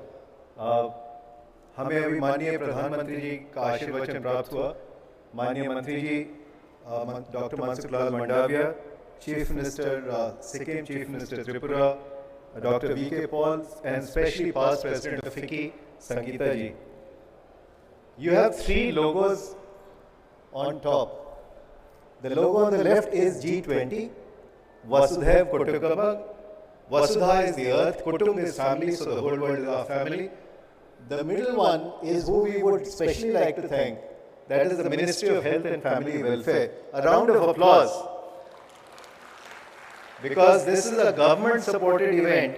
हमें अभी माननीय प्रधानमंत्री जी का आशीर्वचन प्राप्त हुआ. माननीय मंत्री ji doctor Mansukh Lal Mandaviya, chief minister Sikkim, chief minister Tripura, doctor V K. Paul, and especially past president of FICCI, Sangeeta ji. You have three logos on top. The logo on the left is G20, Vasudhaiv Kutumbakam. Vasudha is the earth, Kutum is family, so the whole world is our family. The middle one is who we would especially like to thank. That is the Ministry of Health and Family Welfare. A round of applause. Because this is a government-supported event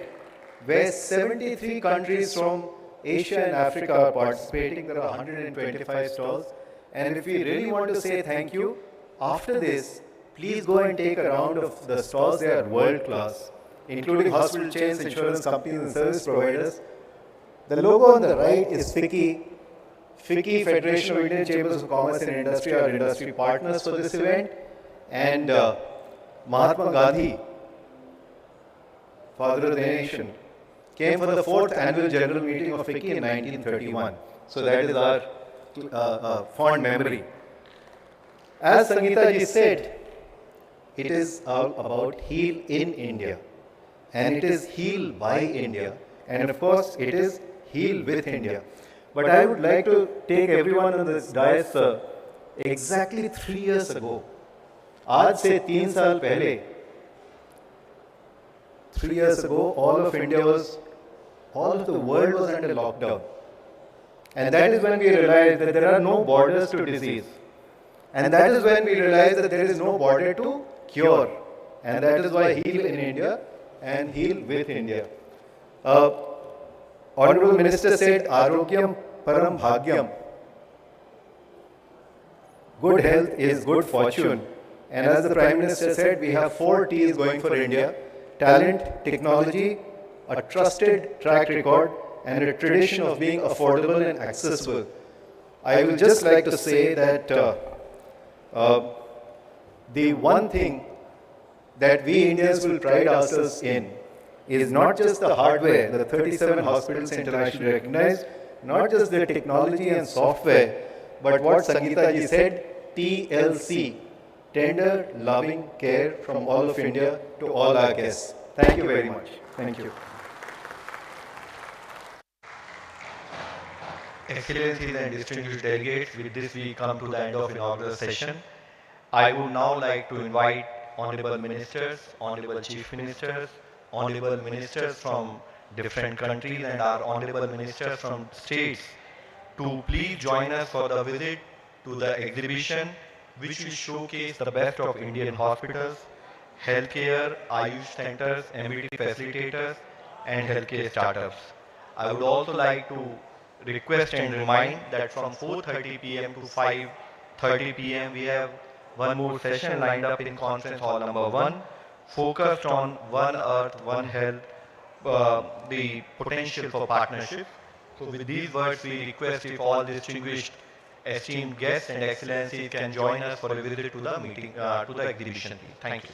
where 73 countries from Asia and Africa are participating. There are 125 stalls. And if we really want to say thank you, after this, please go and take a round of the stalls. They are world-class, including hospital chains, insurance companies, and service providers. The logo on the right is FICCI. FICCI, Federation of Indian Chambers of Commerce and Industry, are industry partners for this event. And Mahatma Gandhi, father of the nation, came for the 4th annual general meeting of FICCI in 1931. So that is our fond memory. As Sangeeta ji said, it is all about heal in India. And it is heal by India. And of course, it is heal with India. But I would like to take everyone on this dais exactly 3 years ago. आज से 3 साल पहले, 3 years ago, all of the world was under lockdown. And that is when we realized that there are no borders to disease. And that is when we realized that there is no border to cure. And that is why heal in India and heal with India. Honorable Minister said, Arogyam Param Bhagyam. Good health is good fortune. And as the Prime Minister said, we have 4 T's going for India: talent, technology, a trusted track record, and a tradition of being affordable and accessible. I will just like to say that the one thing that we Indians will pride ourselves in is not just the hardware, the 37 hospitals internationally recognized, not just the technology and software, but what Sangeeta ji said, TLC, tender, loving care from all of India to all our guests. Thank you very much. Thank you. Excellencies and distinguished delegates, with this we come to the end of inaugural session. I would now like to invite Honorable Ministers, Honorable Chief Ministers, Honorable Ministers from different countries and our honorable ministers from states to please join us for the visit to the exhibition which will showcase the best of Indian hospitals, healthcare, Ayush centers, MVT facilitators and healthcare startups. I would also like to request and remind that from 4:30 p.m. to 5:30 p.m. we have one more session lined up in conference hall number 1 focused on One Earth, One Health, the potential for partnership. So with these words, we request if all distinguished esteemed guests and excellencies can join us for a visit to the meeting, to the exhibition. Thank you.